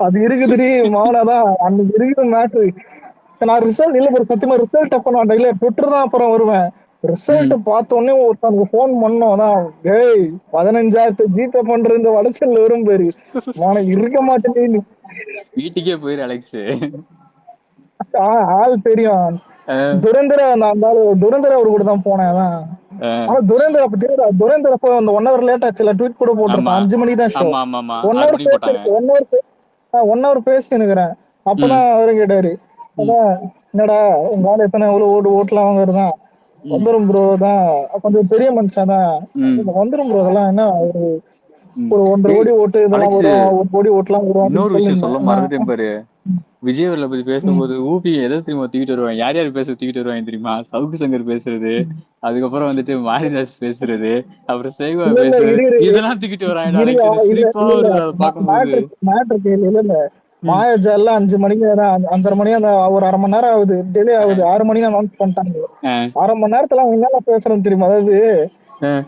அது இருக்குதுடி மாவனாதான் அன்னைக்கு இருக்குது மேட்ரு. நான் ரிசல்ட் இல்ல ப்ரோ, சத்தியமா ரிசல்ட் அப்ப நான் இல்ல ட்விட்டர் தான் அப்புறம் வருவேன். ரிசல்ட் பார்த்த உடனே ஒருத்தனுக்கு போன் பண்ணோம் தான், ஏய் 15,000 ஜிபே பண்ற இந்த வளச்சல் வரும் பேரு, உனக்கு இருக்க மாட்டேன்னு. வீட்டுக்கே போயிரு அலெக்ஸ். ஆள் தெரியும், துரந்தர அந்த ஆளு, துரந்தர அவரு கூட தான் போனேன். அதான் ஆனா துரேந்தர் அப்ப தெரியுதா, துரேந்தர் அப்போ அந்த 1 hour லேட் ஆச்சுல, ட்வீட் கூட ஆமா போட்டிருப்பான் 5 மணிக்கு தான் ஷோ. ஆமா ஆமா ஆமா 1 6 hour மணிக்கு போட்டாங்க. பேசி 1 hour பேசி நிக்கிறேன். ம் அப்பதான் அவரு கேட்டாரு, ம் அதான் என்னடா உங்க ஆள் எத்தனை எவ்வளவு ஓட்டுலாம் வாங்குறதுதான் ம் வந்துரும் ப்ரோ தான், கொஞ்சம் பெரிய மனுஷன் தான் ம் வந்துரும் ப்ரோ, அதெல்லாம் என்ன ஒரு ம். ஒரு 1.5 ஏய் கோடி ஓட்டு இதெல்லாம் அலெக்ஸ், வரும், 1 கோடி ஓட்டுலாம் வரும் அப்படின்னு இன்னொரு விஷயம் சொல்ல சொல்லியிருந்தேன். மறந்துட்டேன் பாரு. விஜயவர்ல பத்தி ம், பேசும்போது ஊபி எதை தெரியுமா தூக்கிட்டு வருவாங்க, யார் யார் பேச தூக்கிட்டு வருவாங்க தெரியுமா? சவுக்கு சங்கர் பேசுறது, ம். அதுக்கப்புறம் வந்துட்டு மாரிதாஸ் பேசுறது, அப்புறம் சேகுவா இல்ல இல்ல பேசுறது, இரு இரு இதெல்லாம் தூக்கிட்டு வராங்க இரு அலெக்ஸ். எனக்கு இல்ல சிரிப்பா இல்ல இல்ல வருது அதை பார்க்கும்போது. மேட்ரு கேள்வி இல்ல இல்ல ம் மாயாஜால 5 மணிக்கு 5:30 மணி அந்த ஒரு அரை மணி நேரம் ஆகுது, டிலே ஆகுது. 6 மணிக்கு அனௌன்ஸ் பண்ணிட்டாங்க. அஹ் 1/2 மணி நேரத்துல அவங்க என்ன பேசுறோம் தெரியுமா? அதாவது அஹ்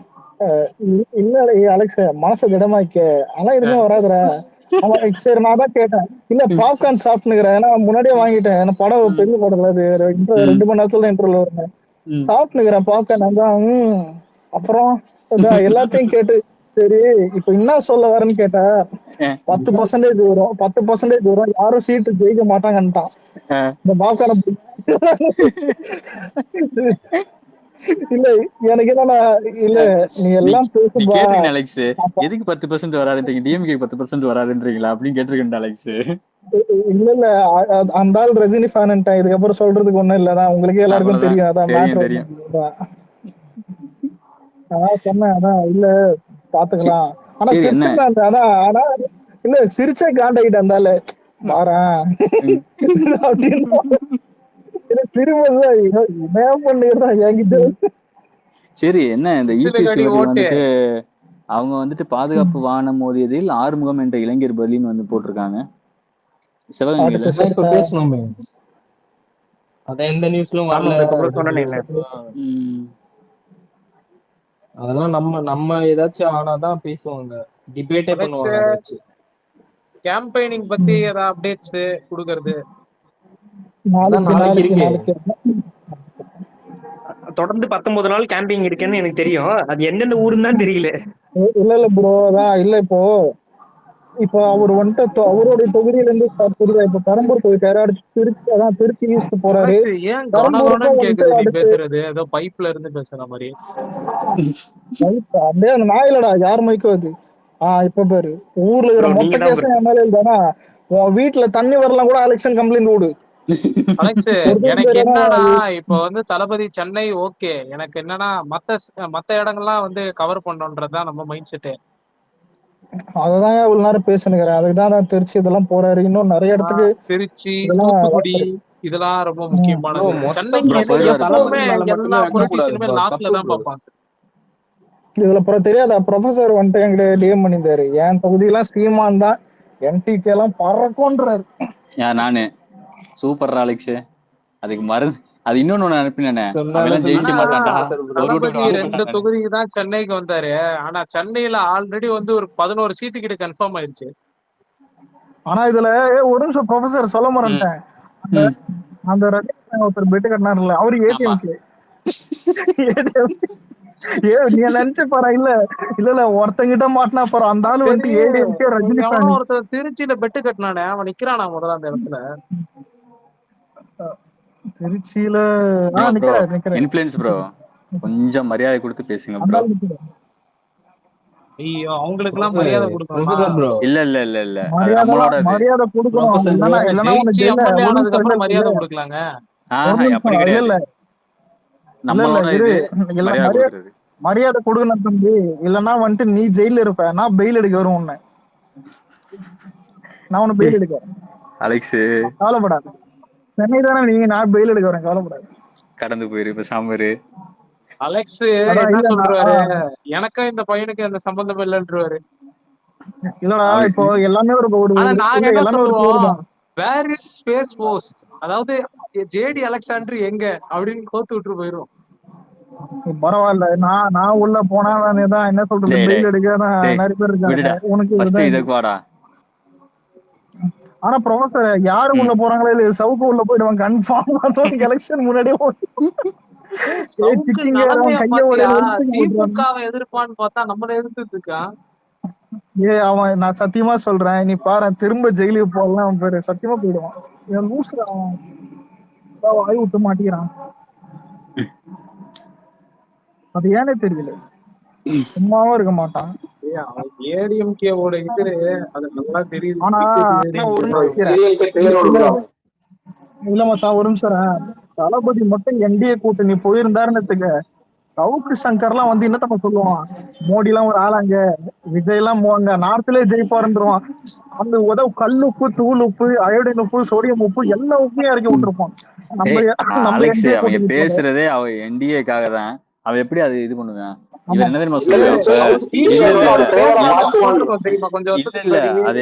இல்ல அலெக்ஸ் மனசை திடமாக்க, அதெல்லாம் எதுவுமே அஹ் வராதுடா. ஆமா சரி, நான் தான் கேட்டேன். இல்ல ம் பாப்கார்ன் சாப்பிட்டுக்கிறேன், ஏன்னா முன்னாடியே வாங்கிட்டேன், ஏன்னா படம் ஒரு ம் பெரிய படம் அது ம் 2 மணி நேரத்துல தான் இன்டர்வல் வருவேன். ம் சாப்பிட்டுக்கிறேன் பாப்கார்ன், அதான் அப்புறம் இதான் எல்லாத்தையும் கேட்டு சரி இப்ப என்ன சொல்ல வரேன்னு கேட்டா, அஹ் 10% வரும், 10% வரும், யாரும் சீட்டு ஜெயிக்க மாட்டாங்கன்ட்டான் அஹ் இந்த பாப்கார்ன். இல்ல எனக்கு என்னன்னா, இல்ல நீ நீ எல்லாம் நீ பேசும்பா. கேட்டிருக்கீங்க அலெக்ஸ், அப்ப எதுக்கு 10% வராதுன்றீங்க, டிஎம்கே 10% வராதுன்றீங்களா அப்படின்னு கேட்டிருக்கேன் அலெக்ஸ். இல்ல இல்ல அந்த ஆள் ரஜினி ஃபேன்ட்டேன், இதுக்கப்புறம் சொல்றதுக்கு ஒண்ணும் இல்லதான், உங்களுக்கே எல்லாருக்கும் அவ்வளவுதான், தெரியும், அதான் தெரியும் மேட்ரு. தெரியும். அதான் சொன்னேன், அதான் இல்ல சி- பாத்துக்கலாம். ஆனா சரி என்ன. சிரிச்சிருந்தான் அதான், ஆனா இல்ல சிரிச்சே காண்டாகிட்டு இருந்தால வாரேன் ம். அப்படின்னு சிரிப்பதுதான் என்ன பண்ணிடுறான் என்கிட்ட. சரி என்ன, இந்த இபிஎஸ் சிலுகடி இவர்கள் ஓட்டு. வந்துட்டு அவங்க வந்துட்டு பாதுகாப்பு வாகனம் மோதியதில் ஆறுமுகம் என்ற இளைஞர் பலின்னு வந்து போட்டிருக்காங்க சிவகங்கையில. அடுத்த அதான் இப்ப செட்டா பேசணுமே, அதான் எந்த நியூஸ்லயும் ஆமா வரல அதுக்கப்புறம் சொன்னேன் அப்படின்னு என்ன. சொல்லி. ம். அதெல்லாம் நம்ம நம்ம ஏதாச்சும் ஆனாதான் பேசுவாங்க, டிபேட்டே அலெக்ஸ், பண்ணுவாங்க அதை வச்சு. கேம்பெயினிங் பத்தி ஏதாவது அப்டேட்ஸ் கொடுக்கறது? அதான் நாளைக்கு நாளைக்கு நாளைக்கு இருக்கு. நாளைக்கு தொடர்ந்து 19 நாள் கேம்பிங் இருக்குன்னு எனக்கு தெரியும், அது எந்தெந்த ஊருன்னு தான் தெரியல. இல்ல இல்ல ப்ரோ, அதான் இல்ல இப்போ அவர் வந்துட்டு அவருடைய தொகுதியில இருந்து புரியுதா, இப்ப பெரம்பூர் போயிட்டாரு, அடுத்து திருச்சி, அதான் திருச்சி ஈஸ்ட் போறாரு. அலெக்ஸ், ஏன் பெரம்பூருக்கும் கொனகொனன்னு வந்துட்டு கேக்குது நீ அடுத்து பேசுறது? ஏதோ பைப்ல இருந்து பேசுற மாதிரி. அப்படியே அந்த நாயிலடா யார் மைக்கும் அது. இப்ப பேரு ஊர்ல இருக்கிற ப்ரோ மொத்த நீங்க தான் bro. கேஸும் என் மேல இல்லைன்னா உன் வீட்டுல தண்ணி வரலாம் கூட எலெக்ஷன் கம்ப்ளைண்ட் விடு. அலெக்ஸ், ஒருத்தர் எனக்கு பேரு என்னன்னா, இப்ப வந்து தளபதி சென்னை ஓகே, எனக்கு என்னன்னா மத்த இடங்கள்லாம் வந்து கவர் பண்ணோன்றதுதான் நம்ம மைண்ட் செட்டு. அததான் இவ்வளவு நேரம் பேசுனுக்கிறேன், அதுக்குதான் நான் திருச்சி இதெல்லாம் போறாரு, இன்னும் நிறைய இடத்துக்கு திருச்சி, இதெல்லாம் தூத்துக்குடி, வளர்த்துரு. இதெல்லாம் ரொம்ப ப்ரோ முக்கியமானது. மொத்தம் சென்னைக்கு ப்ரோ வந்து போயிடுவாரு ப்ரோ. எப்பவுமே தளபதி மேல எல்லா மட்டுமே வைக்க பொலிட்டீஷியனுமே கூடாதுப்பா, லாஸ்ட்ல தப்பு தான் ப்ரோ. பார்ப்பாங்க. இதுல தெரியாதா, ப்ரொஃபசர் வந்துட்டு என்கிட்ட டிஎம் பண்ணியிருந்தாரு, என் தொகுதியெல்லாம் சீமான் தான், என்டிகே எல்லாம் பறக்கும்ன்றாரு. நானு சூப்பர் அலெக்ஸ், அதுக்கு மருந்து அது இன்னொன்னு ஒண்ணு அனுப்பினேனே, சொன்னாலும் அவன் ஜெயிக்க ஆனா சொல்லிட்டு மாட்டான்டா, ப்ரோ. ஒரு ஓட்டு கூட தளபதி வாங்க 2 மாட்டான்டா. தொகுதிக்கு தான் சென்னைக்கு வந்தாரு. ஆனா சென்னையில ஆல்ரெடி வந்து ஒரு 11 சீட்டு கிட்ட கன்ஃபார்ம் ஆயிடுச்சு. ஆனா இதுல ஒரு நிமிஷம் ப்ரொஃபசர் சொல்ல ம் மாட்டேன், அந்த ம் அந்த ரஜினி ஒருத்தர் பெட்டு கட்டினார்ல, அவரு ஆமா. ஏடிஎம்கே. நீ நினைச்சு பாரு, இல்ல இல்ல இல்ல ஒருத்தங்கிட்ட மாட்டினா பாரு, அந்த ஆளு சரி, வந்துட்டு ஏடிஎம்கே ரஜினி எவனோ ஃபேனு. ஒருத்தர் திருச்சியில பெட்டு கட்டினானே, அவன் நிக்கிறானா முதல்ல அந்த இடத்துல? திருச்சியில ப்ரோ ப்ரோ நிக்கிறேன் இன்ஃப்ளூயன்ஸ் ப்ரோ, கொஞ்சம் மரியாதை கொடுத்து பேசுங்க அந்த ப்ரோ. ஆளு நிக்கிறேன். ஐயோ, அவங்களுக்கு எல்லாம் ப்ரொஃபசர் மரியாதை கொடுக்கணுமா? ப்ரொஃபசர் ப்ரோ, இல்ல இல்ல இல்ல இல்ல, அது மரியாதைலாம் நம்மளோட இது. மரியாதை கொடுக்கணும், ப்ரொஃபசர் ப்ரோ, இல்லன்னா இல்லன்னா உன்னை ஜெயிச்சு ஜெயில எம்எல்ஏ ஒரு ஆனதுக்கு நிமிஷம், இல்ல அப்புறம் இல்ல மரியாதை கொடுக்கலாங்க. ஒரு அப்படி நிமிஷம், இல்ல கிடையாது, இல்ல இல்ல இல்ல நம்மளோட இரு, இது இல்ல மரியாதை கொடுக்கறது. மரியாதை கொடுக்கணும் தம்பி, இல்லன்னா வந்துட்டு நீ ஜெயில இருப்ப, நான் பெயில் எடுக்க வரும் உன்னை, நான் உன்னை பெயில் எடுக்க வரேன், அலெக்ஸ் கவலைப்படாது. சென்னை தானே நீங்க, நான் பெயில் எடுக்க வரேன், கவலைப்படாது. கடந்து போயிரு இப்ப சாம்பாரு. அலெக்ஸ் அதான் என்ன இல்ல சொல்றாரு, எனக்கும் இந்த பையனுக்கு அந்த சம்பந்தம் இல்லைன்றவாரு. இல்லடா அவரு இப்போ எல்லாமே ஒரு ஆனா நாங்க இல்ல என்ன எல்லாமே ஒரு கோடு சொல்லுவோம், தான். வேர் இஸ் ஸ்பேஸ் போஸ்ட், அதாவது ஜேடி அலெக்சாண்டர் எங்க அப்படின்னு கோத்து விட்டு போயிரும். பரவாயில்ல, நான் நான் உள்ள போனா நானே தான் என்ன சொல்றது, டேய் டேய் பெயில் எடுக்க டேய் நிறைய பேர் இருக்காங்க, விடுடா, உனக்கு ஃபர்ஸ்ட் இதுதான் இது. இதுக்கு வாடா. ஆனா ப்ரொஃபசர் யாரு உள்ள ம் போறாங்களோ இல்லையோ, சவுக்கு உள்ள போயிடுவாங்க கன்ஃபார்ம், எலெக்ஷன் முன்னாடியே சவுக்கு சிக்கிங்க நிலைமைய அவன் கைய பாத்தியா? உடையில தூக்கி போட்டுருவாங்க. திமுகவை எதிர்ப்பான்னு பார்த்தா நம்மள எதிர்த்துட்டு இருக்கான். அவன், நான் சத்தியமா சொல்றேன், நீ பாரு திரும்ப ஜெயிலுக்கு போகலாம், அவன் பேரு சத்தியமா போயிடுவான். இவன் லூசு, அவன் வாய் விட்டு மாட்டிக்கிறான். அது ஏனே தெரியல, சும்மாவும் இருக்க மாட்டான். அவன் ஏடிஎம்கேவோட இது அது நல்லா தெரியுது. ஆனா ஒரு இல்ல மச்சான், ஒரு நிமிஷம். தளபதி மட்டும் என்டிஏ கூட்டணி போயிருந்தாருன்னு சவுக்கு சங்கர்லாம் வந்து என்ன சொல்லுவான், மோடி எல்லாம் ஒரு ஆளாங்க, விஜய் எல்லாம் அங்க நார்த்லயே ஜெயிப்பாருந்துருவான். அந்த உதவு கல் உப்பு, தூள் உப்பு, அயோடின் உப்பு, சோடியம் உப்பு எல்லா உப்பையும் இறக்கி விட்டுருப்பான். நம்ம அலெக்ஸ் என்டிஏ அவங்க கூட்டணி பேசுறதே அவ என்டிஏக்காக தான். அவ எப்படி அது இது பண்ணுவான்? ஆமா. இவர் என்ன தெரியுமா சொல்லுவேன் அப்ப? இல்ல அது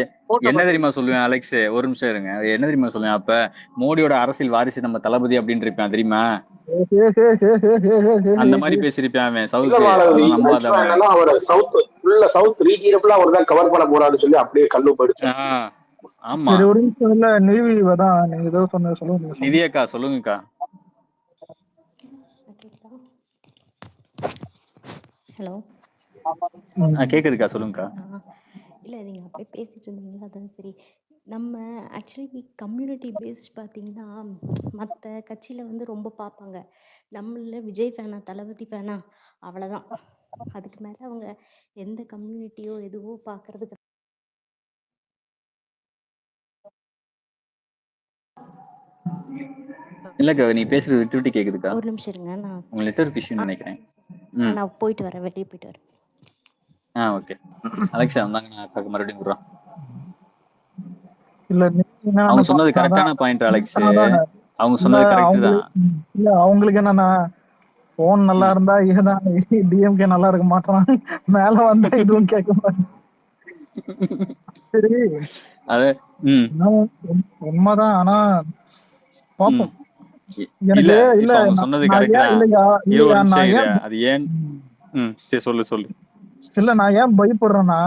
என்ன தெரியுமா சொல்லுவேன் அலெக்ஸ், ஒரு நிமிஷம் இருங்க. என்ன தெரியுமா சொல்லுவேன் அப்ப? மோடியோட அரசியல் வாரிசு நம்ம தளபதி அப்படின்னு இருப்பான் தெரியுமா? அந்த மாதிரி பேசிருப்பான் அவன். சவுத் ரீஜியன் அவர் தான் கவர் பண்ண போறான்னு சொல்லி அப்படியே கல்லு படுத்து. ஆமா, ஒரு நிமிஷம். இல்ல நீவிதான் நீங்க ஏதோ சொல்லுங்க. நிதியக்கா சொல்லுங்கக்கா. ஹலோ, கேக்குதுக்கா, சொல்லுங்கக்கா. இல்லை நீங்கள் அப்படியே பேசிட்டு இருந்தீங்களா, அதான் சரி. நம்ம ஆக்சுவலி கம்யூனிட்டி பேஸ்ட் பார்த்தீங்கன்னா மற்ற கட்சியில் வந்து ரொம்ப பார்ப்பாங்க. நம்மள விஜய் ஃபேனா தளபதி ஃபேனா அவ்வளோதான். அதுக்கு மேலே அவங்க எந்த கம்யூனிட்டியோ எதுவோ பார்க்கறதுக்கு. இல்லக்கா நீ பேசுறது விட்டு விட்டு கேக்குதுக்கா. ஒரு நிமிஷம் இருங்க, நான் உங்க நெட்வொர்க் இஷ்யூன்னு நினைக்கிறேன். நான் போயிட்டு வரேன், வெளியே போயிட்டு வரேன். ஓகே அலெக்ஸா வந்தாங்க, நான் அக்காக்கு மறுபடியும் விடுறோம். இல்ல அவங்க சொன்னது கரெக்டான பாயிண்ட் அலெக்ஸ். அவங்க சொன்னது கரெக்ட் தான். இல்ல அவங்களுக்கு என்னன்னா, போன் நல்லா இருந்தா இதுதான் டிஎம்கே நல்லா இருக்க மாட்டான், மேல வந்தா இதுவும் கேட்க மாட்டேன். சரி அது உண்மைதான். ஆனா பாப்போம். இல்ல எனக்கு இல்ல அவங்க சொன்னது கரெக்ட் தான். அது ஏன் சொல்லு இல்ல நான் ஏன் பயப்படுறேன்னா,